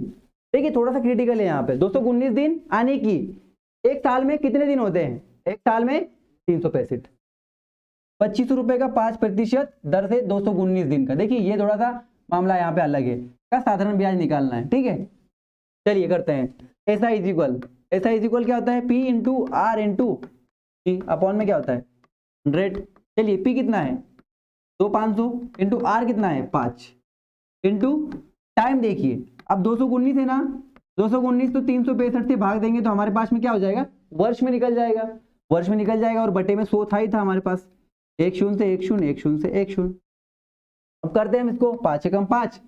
देखिए थोड़ा सा क्रिटिकल है यहाँ पे, 219 दिन आने की, एक साल में कितने दिन होते हैं, एक साल में 365, 25 रुपए का 5% दर से 219 दिन का। देखिए ये थोड़ा सा मामला यहाँ पे अलग है, का साधारण ब्याज निकालना है, ठीक है। चलिए करते हैं। ऐसा इज इक्वल क्या होता है, P into R into T upon में क्या होता है 100। चलिए P कितना है 2500 इंटू आर कितना है 5 इंटू टाइम। देखिए अब 219 है ना, 219 तो 365 से भाग देंगे तो हमारे पास में क्या हो जाएगा, वर्ष में निकल जाएगा, वर्ष में निकल जाएगा। और बटे में 100 था ही था हमारे पास, 1 0 से 1 0, 1 0 से 1 0। अब करते हैं हम इसको, 5 एकम 5,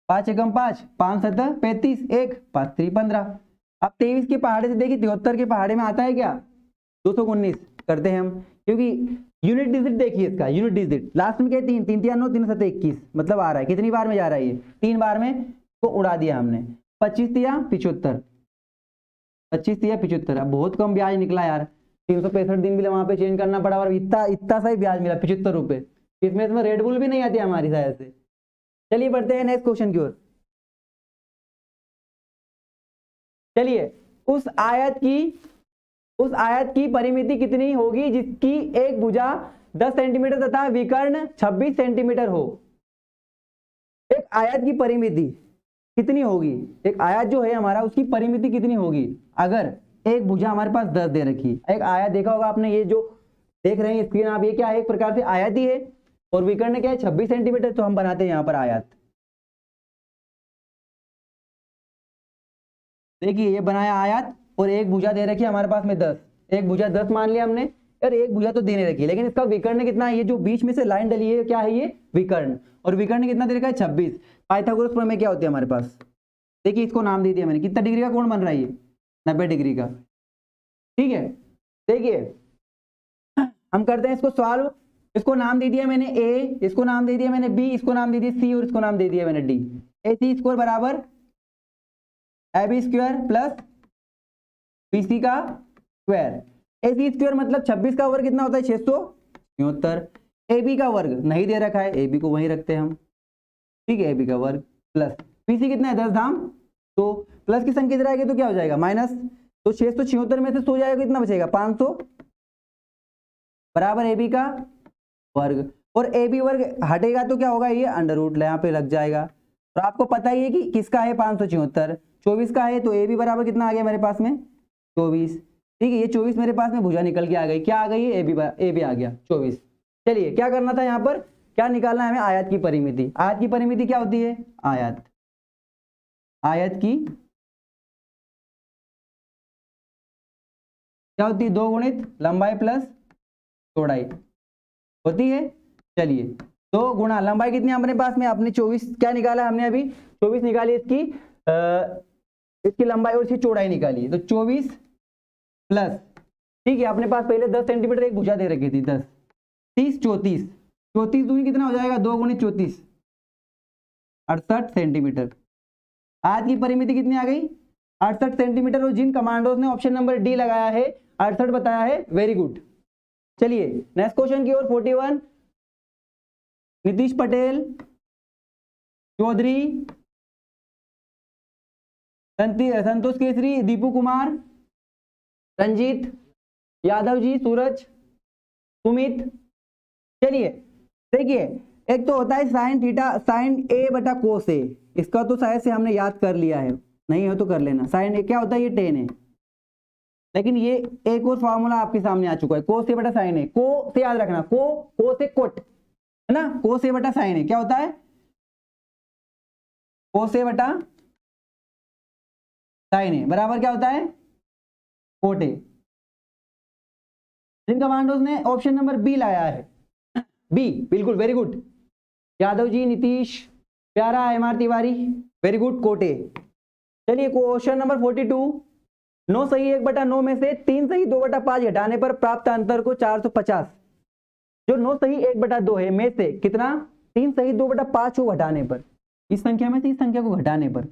5 एकम 5, 5 7 35, 1 5 3 15। अब 23 के पहाड़े से देखिए 73 के पहाड़े में आता है क्या 219, करते हैं हम, क्योंकि यूनिट डिजिट देखिए इसका, यूनिट डिजिट लास्ट में क्या 3 3 3 9 3 7 21, मतलब आ रहा है कितनी बार में जा रहा है ये 3 बार में, तो उड़ा दिया हमने। 25 दिया 75, 25 दिया 75। अब बहुत कम ब्याज निकला यार, 365 दिन भी वहां पे चेंज करना पड़ा और इतना सा ही ब्याज मिला 75 रुपए। इसमें रेड बुल भी नहीं आती हमारी शायद से। चलिए बढ़ते हैं नेक्स्ट क्वेश्चन की ओर। चलिए उस आयत की परिमिति कितनी होगी जिसकी एक भुजा 10 सेंटीमीटर तथा विकर्ण 26 सेंटीमीटर हो, एक आयत की परिमिति कितनी होगी? एक आयत जो है हमारा उसकी परिमिति कितनी होगी? अगर एक भुजा हमारे पास 10 दे रखी, एक आयत देखा होगा आपने, ये जो देख रहे हैं स्क्रीन आप, ये क्या है? एक प्रकार से आयत ही है, और विकर्ण क्या है? 26 सेंटीमीटर। तो हम बनाते हैं यहाँ पर आयत। देखिए ये बनाया आयत, और एक भुजा दे रखी है हमारे पास में 10, एक भुजा 10 मान लिया हमने, यार एक भुजा तो देने रखी है, लेकिन इसका विकर्ण कितना है? ये जो बीच में से लाइन डली है क्या है? ये विकर्ण। और विकर्ण कितना दे रखा है? 26। पाइथागोरस प्रमेय क्या होती है हमारे पास? देखिए इसको नाम दे दिया मैंने, कितना डिग्री का कोण बन रहा है? ये 90 डिग्री का। ठीक है, देखिए हम करते हैं इसको सॉल्व। इसको नाम दे दिया मैंने ए, इसको नाम दे दिया मैंने बी, इसको नाम दे दिया सी, और इसको नाम दे दिया मैंने डी। ए सी स्क्वायर बराबर A B square plus B C का स्क्वायर। ए सी स्क्वायर मतलब 26 का वर्ग कितना होता है? 676। ए बी का वर्ग नहीं दे रखा है, ए बी को वहीं रखते हैं हम, ठीक है, ए बी का वर्ग प्लस बी सी कितना है? 10 धाम, तो प्लस की संख्या इधर आएगी तो क्या हो जाएगा? माइनस। तो 676 में से सो जाएगा, कितना बचेगा? 500 बराबर ए बी का वर्ग, और ए बी वर्ग हटेगा तो क्या होगा? ये अंडर रूट यहाँ पे लग जाएगा। तो आपको पता ही है कि किसका है? 576, 24 का है, तो ए बी बराबर कितना आ गया मेरे पास में? 24। ठीक है, ये 24 मेरे पास में भुजा निकल के आ गई, क्या आ गई? ए बी आ गया 24। चलिए क्या करना था यहाँ पर? क्या निकालना है हमें? आयत की परिमिति। आयत की परिमिति क्या होती है? आयत की क्या होती है? 2 गुणित लंबाई प्लस चौड़ाई होती है। चलिए 2 गुणा लंबाई कितनी अपने पास में? अपने 24 क्या निकाला हमने अभी? 24 निकाली, इसकी लंबाई और इसकी चौड़ाई निकाली, तो 24 प्लस, ठीक है, अपने पास पहले 10 सेंटीमीटर एक भुजा दे रखी थी, 10 30 34, 34 दूनी कितना हो जाएगा? 2 गुणित 34 68 सेंटीमीटर। आज की परिमिति कितनी आ गई? 68 सेंटीमीटर। और जिन कमांडोज ने ऑप्शन नंबर डी लगाया है 68 बताया है, वेरी गुड। चलिए नेक्स्ट क्वेश्चन की ओर। 41 नीतीश पटेल, चौधरी, संतोष केसरी, दीपू कुमार, रंजीत, यादव जी, सूरज, सुमित। चलिए देखिए, एक तो होता है साइन थीटा, साइन ए बटा कोस ए, इसका तो शायद से हमने याद कर लिया है, नहीं हो तो कर लेना। साइन ए क्या होता है? ये टेन है, लेकिन ये एक और फॉर्मूला आपके सामने आ चुका है, कोस ए बटा साइन ए। को से याद रखना, को से कोट है ना, कोस ए बटा साइन ए क्या होता है? कोस ए बटा साइन ए बराबर क्या होता है? Quote A. जिन कमांडोज ने ऑप्शन नंबर बी लाया है, बी बिल्कुल वेरी गुड, यादव जी, नीतीश, प्यारा, M R Tiwari, very good, quote A. चलिए क्वेश्चन नंबर 42, 9 सही 1/9 में से 3 सही 2/5 घटाने पर प्राप्त अंतर को 450। जो 9 सही 1/2 है में से कितना? 3 सही 2/5 को घटाने पर, इस संख्या में से इस संख्या को घटाने पर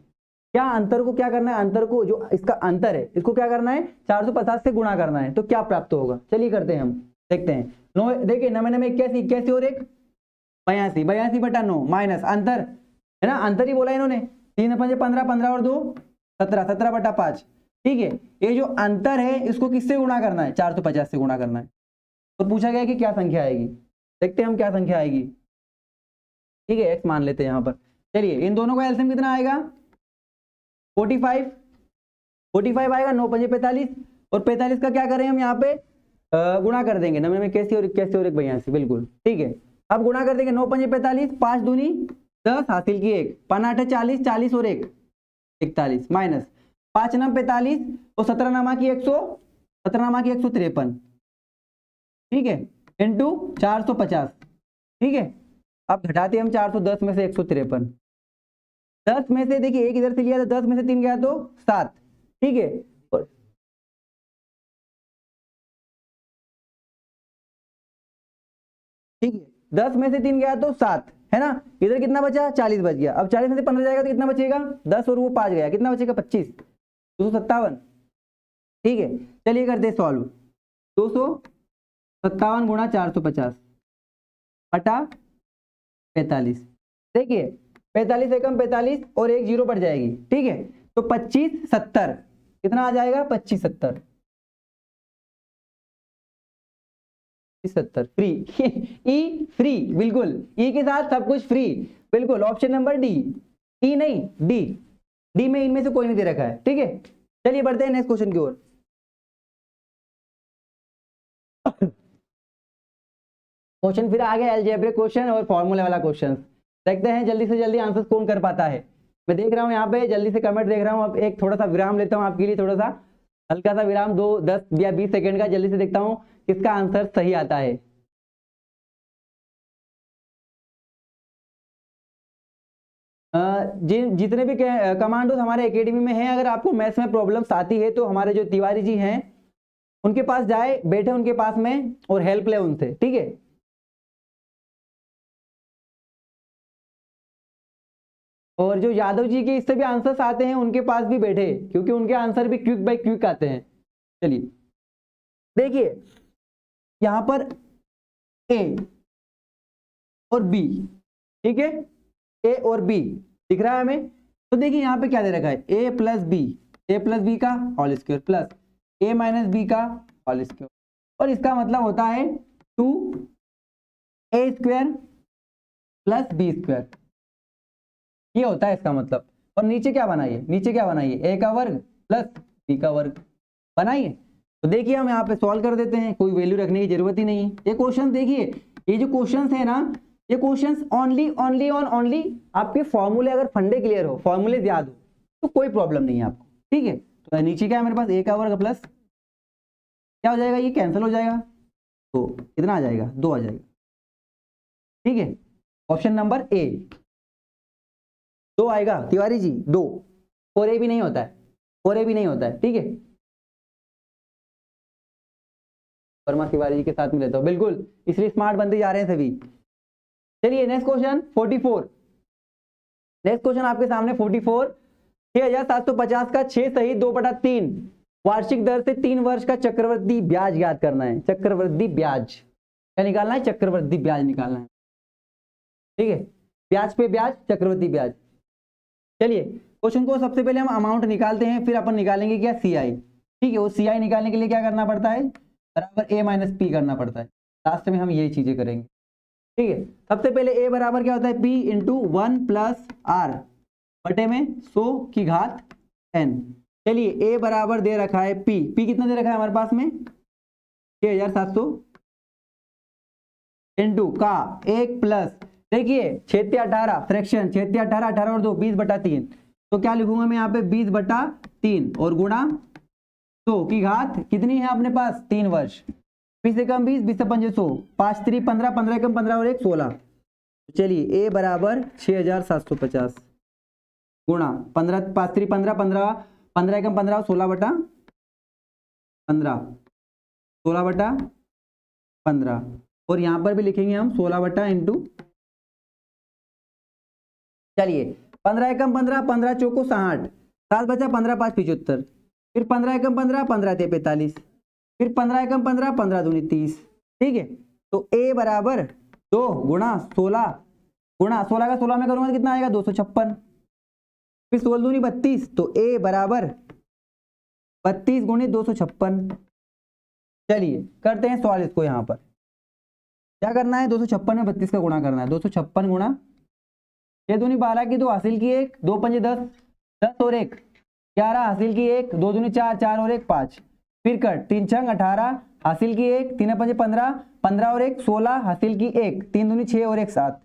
क्या अंतर को क्या करना है? अंतर को, जो इसका अंतर है, इसको क्या करना है? 450 से गुणा करना है, तो क्या प्राप्त होगा? चलिए करते हैं, हम देखते हैं। 9 देखिए 9 में 81, 81 और 1 82, 82/9 माइनस अंतर है ना, अंतर ही बोला इन्होंने, 3 5 15, 15 और 2 17, 17/5। ठीक है, ये जो अंतर है इसको किससे गुणा करना है? 450 से गुणा करना है। और पूछा गया कि क्या संख्या आएगी, देखते हैं हम क्या संख्या आएगी। ठीक है, x मान लेते हैं यहाँ पर। चलिए इन दोनों का एलसीएम कितना आएगा? 45 आएगा, 9 5 45, और 45 का क्या करें हम यहाँ पे? गुणा कर देंगे, 90 में 81 और 81 और 1 82, बिल्कुल ठीक है। अब गुणा कर देंगे, 9 5 45, 5 दूनी 10 हासिल की 1, 5 8 40, 40 और 1 41 माइनस 5 9 45 और 17 नामा की 153, ठीक है, इंटू 450। ठीक है, अब घटाते हम 410 में से 153, 10 में से देखिए एक इधर से लिया तो 10 में से 3 गया तो 7। ठीक है, ठीक है, 10 में से 3 गया तो 7 है ना, इधर कितना बचा? 40 बच गया। अब 40 में से 15 जाएगा तो कितना बचेगा? 10 और वो 5 गया, कितना बचेगा? 25, 257। ठीक है, चलिए करते सॉल्व। 257 गुणा 450 बटा 45। देखिए 45 एकम 45 और 1 0 बढ़ जाएगी। ठीक है, तो 25 70 कितना आ जाएगा? 25 70। 70 फ्री ई फ्री, बिल्कुल ई के साथ सब कुछ फ्री, बिल्कुल ऑप्शन नंबर डी, ई नहीं डी, डी में इनमें से कोई नहीं दे रखा है, ठीक है। चलिए बढ़ते हैं नेक्स्ट क्वेश्चन की ओर। क्वेश्चन फिर आ गया अलजेब्रिक क्वेश्चन और फॉर्मूले वाला क्वेश्चन। देखते हैं जल्दी से जल्दी आंसर कौन कर पाता है। मैं देख रहा हूँ यहाँ पे जल्दी से कमेंट देख रहा हूँ। अब एक थोड़ा सा विराम लेता हूँ आपके लिए, थोड़ा सा हल्का सा विराम, 10 या 20 सेकंड का। जल्दी से देखता हूँ किसका आंसर सही आता है। जितने भी कमांडोज हमारे एकेडमी में हैं, अगर आपको मैथ्स में प्रॉब्लम्स आती है तो हमारे जो तिवारी जी हैं उनके पास जाए, बैठे उनके पास में और हेल्प ले उनसे, ठीक है। और जो यादव जी के इससे भी आंसर्स आते हैं उनके पास भी बैठे, क्योंकि उनके आंसर भी क्विक बाय क्विक आते हैं। चलिए देखिए यहां पर ए और बी, ठीक है, ए और बी दिख रहा है हमें। तो देखिए यहाँ पे क्या दे रखा है, ए प्लस बी का होल स्क्वायर प्लस ए माइनस बी का होल स्क्वायर, और इसका मतलब होता है 2a square plus B square, ये होता है इसका मतलब। और नीचे क्या बनाइए, नीचे क्या बनाइए, ए का वर्ग प्लस बी का वर्ग बनाइए। तो देखिए हम यहाँ पे सॉल्व कर देते हैं, कोई वैल्यू रखने की जरूरत ही नहीं है। ये क्वेश्चन देखिए, ये जो क्वेश्चंस है ना, ये क्वेश्चंस ओनली आपके फॉर्मूले, अगर फंडे क्लियर हो, फॉर्मूले याद हो तो कोई प्रॉब्लम नहीं है आपको, ठीक है। तो नीचे क्या है मेरे पास, ए का वर्ग प्लस क्या हो जाएगा, ये कैंसिल हो जाएगा, तो कितना आ जाएगा, 2 आ जाएगा, ठीक है। ऑप्शन नंबर ए 2 आएगा तिवारी जी, 2, 4a भी नहीं होता है, 4a भी नहीं होता है, ठीक है। वर्मा तिवारी जी के साथ में रहता हूं, बिल्कुल, इसलिए स्मार्ट बनते जा रहे हैं सभी। चलिए नेक्स्ट क्वेश्चन 44। नेक्स्ट क्वेश्चन आपके सामने 44, 6750 का 6 सही 2/3 वार्षिक दर से 3 वर्ष का चक्रवृद्धि ब्याज ज्ञात करना है। चक्रवृद्धि ब्याज क्या निकालना है, चक्रवृद्धि ब्याज निकालना है, ठीक है। ब्याज पे ब्याज, चक्रवृद्धि ब्याज। चलिए क्वेश्चन को सबसे पहले हम अमाउंट निकालते हैं, फिर अपन निकालेंगे क्या, सीआई, ठीक है। वो सीआई निकालने के लिए क्या करना पड़ता है, बराबर ए माइनस पी करना पड़ता है। लास्ट में हम ये चीजें करेंगे, ठीक है। सबसे पहले ए बराबर क्या होता है, पी इंटू 1 प्लस आर बटे में 100 की घात n। चलिए ए बराबर दे रखा है पी कितना दे रखा है हमारे पास में, 6700 इंटू का 1 प्लस, देखिए 6×18 फ्रैक्शन, 6×18 18 और 2 20/3, तो क्या लिखूंगा मैं यहाँ पे 20/3 और गुणा 100 की घात कितनी है अपने पास, 3 वर्ष, 20 से कम 20, 20 से 5 100, 5 3 15, 15 कम 15 और 1 16। चलिए ए बराबर 6750 गुणा 15, 5 3 15, 15 15 कम 15 16/15, 16/15, और यहाँ पर भी लिखेंगे हम 16/, चलिए 15 एकम 15, 15 चौको 60, 7 बचा 15 5 75, फिर 15 एकम 15, 15 ते 45, फिर 15 एकम 15, 15 दूनी 30, ठीक है। तो ए बराबर 2 गुणा 16 गुणा 16 का 16 में करूंगा तो कितना आएगा, 256, फिर 16 दूनी 32, तो ए बराबर 32 गुणी 256। चलिए करते हैं सवाल इसको, यहाँ पर क्या करना है, 256 में 32 का गुणा करना है, 256 गुणा 6 दूनी 12 की 2 हासिल की 1, 2 पंजे 10, 10 और 1 11 हासिल की 1, 2 दूनी 4, 4 और 1 5, फिर कट 3 छंग 18 हासिल की 1, 3 पंजे 15, 15 और 1 16 हासिल की 1, 3 दूनी 6 और 1 7,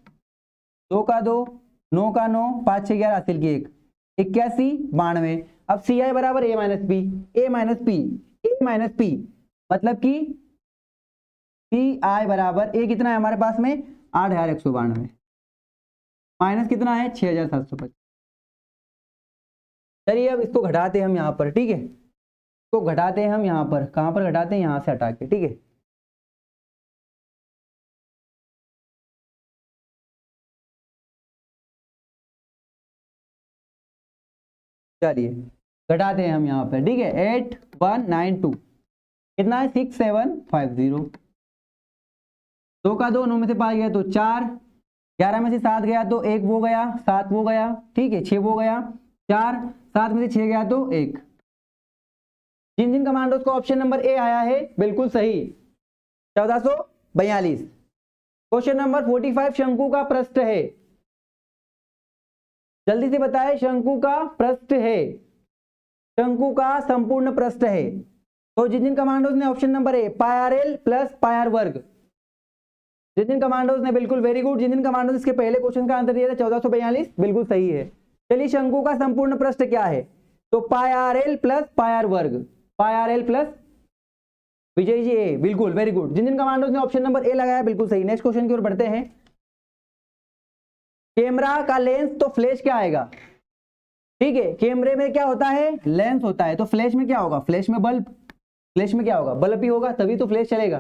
2 का 2, 9 का 9, 5 6 11 हासिल की 1, 81 92। अब सी आई बराबर ए माइनस पी, ए माइनस पी, ए माइनस पी, मतलब कि सी आई बराबर ए कितना है हमारे पास में 8192, माइनस कितना है 6750। चलिए अब इसको घटाते हैं हम यहाँ पर, ठीक है, इसको घटाते हैं हम यहाँ पर, कहाँ पर घटाते हैं, यहाँ से हटा के, ठीक है। चलिए घटाते हैं हम यहाँ पर, ठीक है, 8192 कितना है 6750, 2 का 2, 9 में से 5 गया तो 4, 11 में से 7 गया तो 1 वो गया, 7 वो गया, ठीक है, 6 वो गया, 4 7 में से 6 गया तो 1। जिन जिन कमांडोज को ऑप्शन नंबर ए आया है बिल्कुल सही, 1400 42। क्वेश्चन नंबर 45 शंकु का पृष्ठ है, जल्दी से बताएं, शंकु का पृष्ठ है, शंकु का संपूर्ण पृष्ठ है। तो जिन कमांडोज ने option number A pi R L plus pi are वर्ग, जिन कमांडोज ने, बिल्कुल वेरी गुड। जिन कमांडोज इसके पहले क्वेश्चन का आंसर दिया था 1442, बिल्कुल सही है। चलिए शंकु का संपूर्ण पृष्ठ क्या है, तो pi R L plus pi are वर्ग, pi R L plus, Vijay ji A, बिल्कुल वेरी गुड। जिन कमांडोज ने ऑप्शन नंबर ए लगाया बिल्कुल सही। नेक्स्ट क्वेश्चन की ओर बढ़ते हैं। कैमरा का लेंस तो फ्लैश क्या आएगा, ठीक है, कैमरे में क्या होता है, लेंस होता है, तो फ्लैश में क्या होगा, फ्लैश में बल्ब, फ्लैश में क्या होगा, बल्ब ही होगा, तभी तो फ्लैश चलेगा,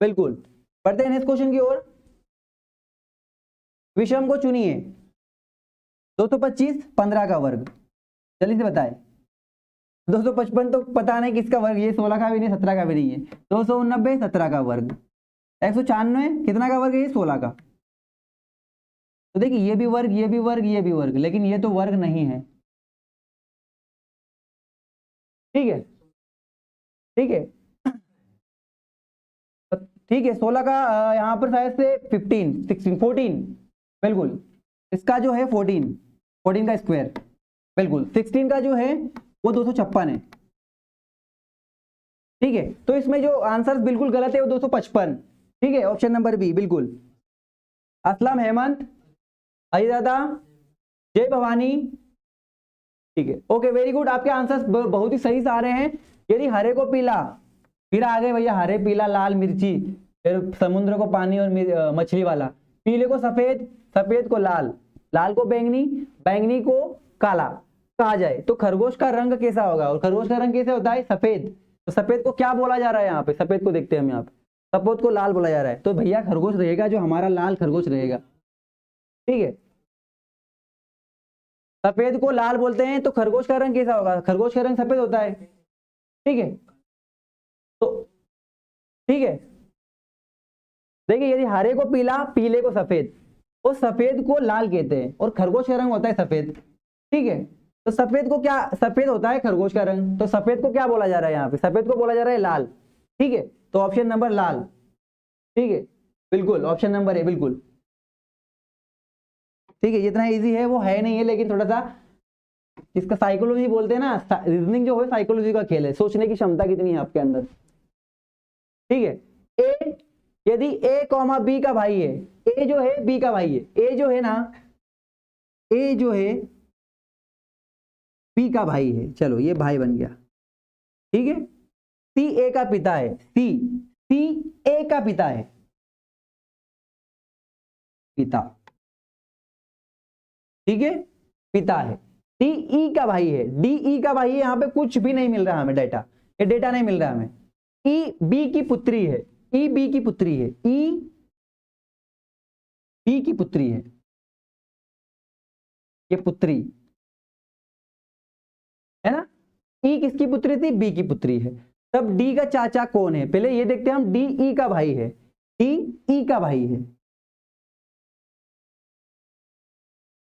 बिल्कुल। बढ़ते हैं नेक्स्ट क्वेश्चन की ओर। विषम को चुनिए, 225 15 का वर्ग, जल्दी से बताएं। 255 तो पता नहीं किसका वर्ग, ये 16 का भी नहीं 17 का भी नहीं है। 289 17 का वर्ग, 196 कितना का वर्ग है, ये 16 का। तो देखिए ये भी वर्ग, ये भी वर्ग, ये भी वर्ग, लेकिन ये तो वर्ग नहीं है, ठीक है, ठीक है, ठीक है। 16 का यहाँ पर शायद से 15 16 14, बिल्कुल इसका जो है 14 का स्क्वायर, बिल्कुल। 16 का जो है वो 256 है, ठीक है। तो इसमें जो आंसर बिल्कुल गलत है वो 255, ठीक है, ऑप्शन नंबर बी, बिल्कुल। असलम, हेमंत, अजीदादा, जय भवानी, ठीक है, ओके वेरी गुड। आपके आंसर्स बहुत ही सही से आ रहे हैं। यदि हरे को पीला, फिर आ गए भैया हरे पीला लाल मिर्ची, फिर समुद्र को पानी और मछली वाला, पीले को सफेद, सफेद को लाल, लाल को बैंगनी, बैंगनी को काला कहा जाए, तो खरगोश का रंग कैसा होगा, और खरगोश का रंग कैसे होता है, सफेद। तो सफेद को क्या बोला जा रहा है यहाँ पे, सफेद को देखते हैं हम यहाँ पे, सफेद को लाल बोला जा रहा है, तो भैया खरगोश रहेगा जो हमारा लाल खरगोश रहेगा, ठीक है। सफेद को लाल बोलते हैं, तो खरगोश का रंग कैसा होगा, खरगोश का रंग सफेद होता है, ठीक है। तो ठीक है, देखिए यदि हरे को पीला, पीले को सफेद, और सफेद को लाल कहते हैं, और खरगोश का रंग होता है सफेद, ठीक है। तो सफेद को क्या, सफेद होता है खरगोश का रंग, तो सफेद को क्या बोला जा रहा है यहाँ पे, सफेद को बोला जा रहा है लाल, ठीक है। तो ऑप्शन नंबर लाल, ठीक है, बिल्कुल ऑप्शन नंबर है, बिल्कुल ठीक है। जितना इजी है वो है नहीं है, लेकिन थोड़ा सा इसका साइकोलॉजी बोलते हैं ना, रीजनिंग जो है साइकोलॉजी का खेल है, सोचने की क्षमता कितनी है आपके अंदर, ठीक है। ए, यदि ए कॉमा बी का भाई है, ए जो है बी का भाई है, ए जो है ना, ए जो है बी का भाई है, चलो ये भाई बन गया, ठीक है। सी ए का पिता है, सी ए का पिता है, पिता, ठीक है, पिता है। डी ई का भाई है, डी ई का भाई है, यहां पे कुछ भी नहीं मिल रहा हमें डेटा, ये डेटा नहीं मिल रहा हमें। ई बी की पुत्री है, ई बी की पुत्री है, ई बी की पुत्री है, ये पुत्री है ना, ई किसकी पुत्री थी, बी की पुत्री है। तब डी का चाचा कौन है, पहले ये देखते हैं हम, डी ई का भाई है, डी ई का भाई है,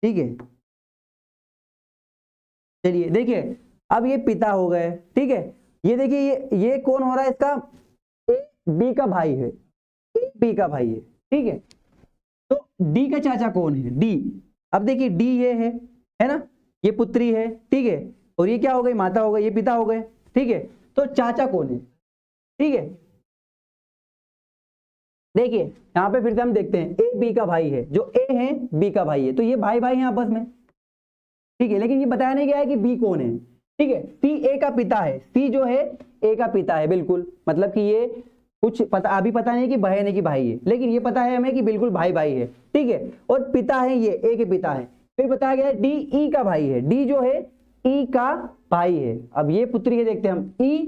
ठीक है। चलिए देखिए अब ये पिता हो गए, ठीक है। ये देखिए ये कौन हो रहा है, इसका ए बी का भाई है, ए बी का भाई है, ठीक है। तो डी का चाचा कौन है, डी, अब देखिए डी ये है ना, ये पुत्री है, ठीक है, और ये क्या हो गई, माता हो गई, ये पिता हो गए, ठीक है। तो चाचा कौन है, ठीक है। देखिए यहां पे फिर से हम देखते हैं, ए बी का भाई है, जो ए है बी का भाई है, तो ये भाई भाई हैं आपस में, ठीक है। लेकिन ये बताया नहीं गया है कि बी कौन है, ठीक है। सी ए का पिता है, सी जो है ए का पिता है, बिल्कुल, मतलब कि ये कुछ पता, अभी पता नहीं कि बहन है कि भाई है, लेकिन ये पता है हमें कि बिल्कुल भाई भाई है, ठीक है। और पिता है, ये ए के पिता है। फिर बताया गया डी ई का भाई है, डी जो है ई का भाई है। अब ये पुत्री है, देखते हैं हम, ई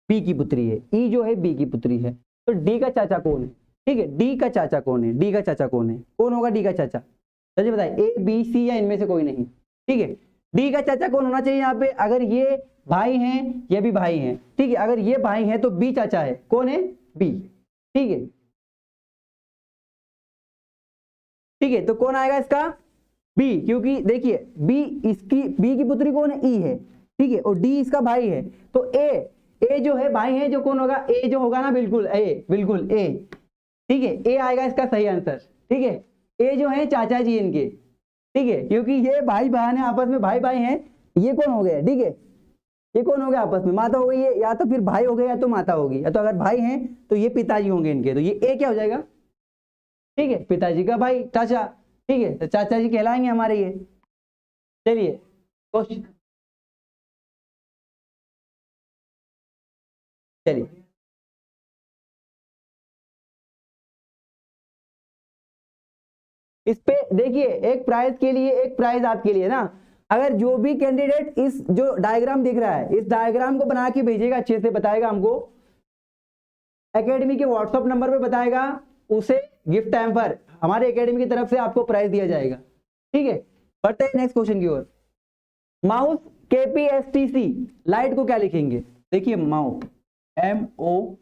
बी की पुत्री है, ई जो है बी की पुत्री है, तो डी का चाचा कौन है, ठीक है। डी का चाचा कौन है, डी का चाचा कौन है, कौन होगा डी का चाचा, चलिए बताइए, ए बी सी या इनमें से कोई नहीं, ठीक है। डी का चाचा कौन होना चाहिए यहाँ पे, अगर ये भाई हैं, ये भी भाई हैं, ठीक है। अगर ये भाई हैं तो बी चाचा है, कौन है, बी, ठीक है, ठीक है। तो कौन आएगा इसका, बी, क्योंकि देखिए बी, इसकी बी की पुत्री कौन है, ई है, ठीक है, और डी इसका भाई है, तो ए जो है भाई है, जो कौन होगा, ए जो होगा ना, बिल्कुल ए, बिल्कुल ए, ठीक है, ए आएगा इसका सही आंसर। ठीक है, ए जो है चाचा जी इनके, ठीक है, क्योंकि ये भाई बहन है, आपस में भाई भाई हैं। ये कौन हो गया? ठीक है, ये कौन हो गया? आपस में माता हो गई है, या तो फिर भाई हो गए या तो माता होगी, या तो अगर भाई हैं तो ये पिताजी होंगे इनके, तो ये ए क्या हो जाएगा? ठीक है, पिताजी का भाई चाचा। ठीक है, तो चाचा जी कहलाएंगे हमारे ये। चलिए क्वेश्चन, चलिए इस पे देखिए, एक प्राइज के लिए एक प्राइज आपके लिए ना, अगर जो भी कैंडिडेट इस जो डायग्राम दिख रहा है, इस डायग्राम को बना के भेजेगा, अच्छे से बताएगा हमको, एकेडमी के व्हाट्सएप नंबर पे बताएगा, उसे गिफ्ट हैम्पर हमारे एकेडमी की तरफ से आपको प्राइज दिया जाएगा। ठीक है, बढ़ते हैं नेक्स्ट क्वेश्चन की ओर। माउस KPSTC लाइट को क्या लिखेंगे? देखिए माउस MOUSE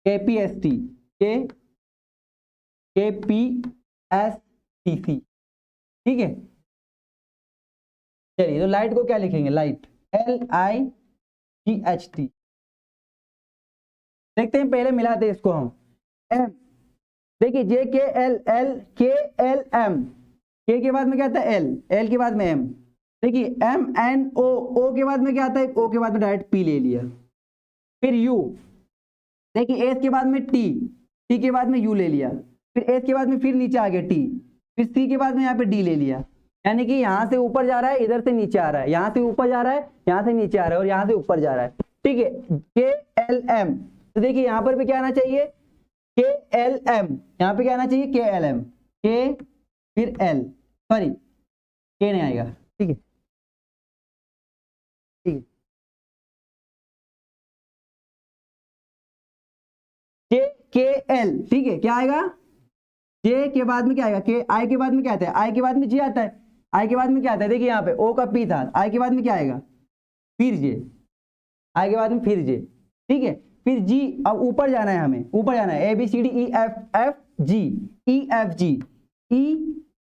KPST KPSTC। ठीक है, चलिए तो लाइट को क्या लिखेंगे? Light LIGHT। देखते हैं, पहले मिलाते हैं इसको हम। M, देखिए JKLL के के बाद में क्या आता है? L के बाद में M। देखिए MNO के बाद में क्या आता है? O के बाद में डायरेक्ट P ले लिया। फिर U, देखिए S के बाद में T के बाद में U ले लिया। फिर S के बाद में फिर नीचे आ गया T, फिर C के बाद में यहाँ पे D ले लिया। यानी कि यहाँ से ऊपर जा रहा है, इधर से नीचे आ रहा है, यहाँ से ऊपर जा रहा है, यहाँ से नीचे आ रहा है, और यहाँ से ऊपर जा रहा है। ठीक है, KLM, तो देखिए यहाँ पर भी क्या आना चाहिए? KLM, यहाँ पे क्या आना चाहिए? KLM, K फिर L, सॉरी K नहीं आएगा। ठीक है, ठीक है, JKL। ठीक है, क्या आएगा? J के बाद में क्या आएगा? K। I के बाद में क्या आता है? I के बाद में J आता है। I के बाद में क्या आता है? देखिए यहाँ पे O का P था, I के बाद में क्या आएगा? फिर J, I के बाद में फिर J। ठीक है, फिर G, अब ऊपर जाना है, हमें ऊपर जाना है, ABCDEFG,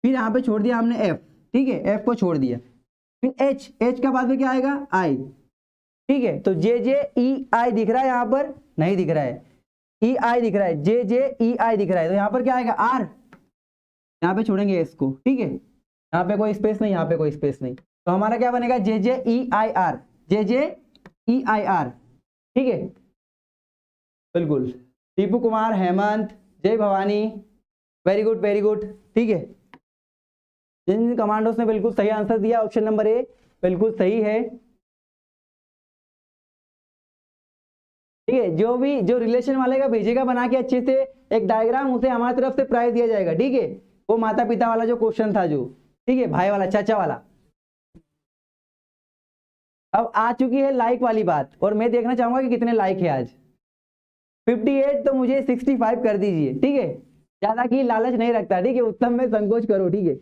फिर यहाँ पे छोड़ दिया हमने F। ठीक है, F को छोड़ दिया। फिर H का बाद में क्या आएगा? I। ठीक है, तो JJEI दिख रहा है, यहाँ पर नहीं दिख रहा है, EI दिख रहा है, JJEI दिख रहा है, तो यहाँ पर क्या आएगा? R। यहाँ पे छोड़ेंगे इसको। ठीक है, यहाँ पे कोई स्पेस नहीं, यहाँ पे कोई स्पेस नहीं, तो हमारा क्या बनेगा? JJEIR, JJEIR। ठीक है, बिल्कुल। दीपू कुमार, हेमंत, जय Bhavani, very good very good. ठीक है, जिन कमांडोस ने बिल्कुल सही आंसर दिया, ऑप्शन नंबर ए बिल्कुल सही है। ठीक है, जो रिलेशन वाले का भेजेगा बना के अच्छे से एक डायग्राम, उसे हमारी तरफ से प्राइज दिया जाएगा। ठीक है, वो माता पिता वाला जो क्वेश्चन था जो, ठीक है, भाई वाला, चाचा वाला। अब आ चुकी है लाइक वाली बात, और मैं देखना चाहूंगा कि कितने लाइक है आज। 58, तो मुझे 65 कर दीजिए। ठीक है, ज्यादा की लालच नहीं रखता। ठीक है, उत्तम में संकोच करो। ठीक है,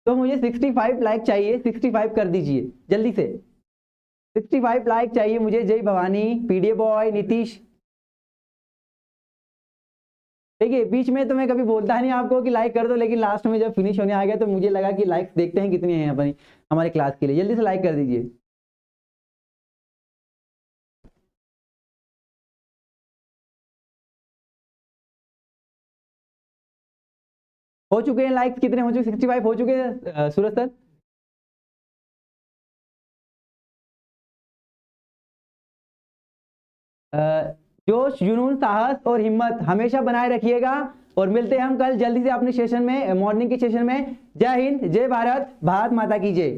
तो मुझे 65 लाइक चाहिए, 65 कर दीजिए जल्दी से। 65 लाइक चाहिए मुझे। जय भवानी, पीडीए बॉय, नीतीश। देखिए, बीच में तो मैं कभी बोलता नहीं आपको कि लाइक कर दो, लेकिन लास्ट में जब फिनिश होने आ गया तो मुझे लगा कि लाइक्स देखते हैं कितने हैं अपनी हमारे क्लास के लिए। जल्दी से लाइक कर दीजिए। हो चुके हैं लाइक्स? कितने हो चुके? 65 हो चुके हैं सूरज सर। जोश, जुनून, साहस और हिम्मत हमेशा बनाए रखिएगा, और मिलते हैं हम कल जल्दी से अपने सेशन में, मॉर्निंग के सेशन में। जय हिंद, जय भारत, भारत माता की जय।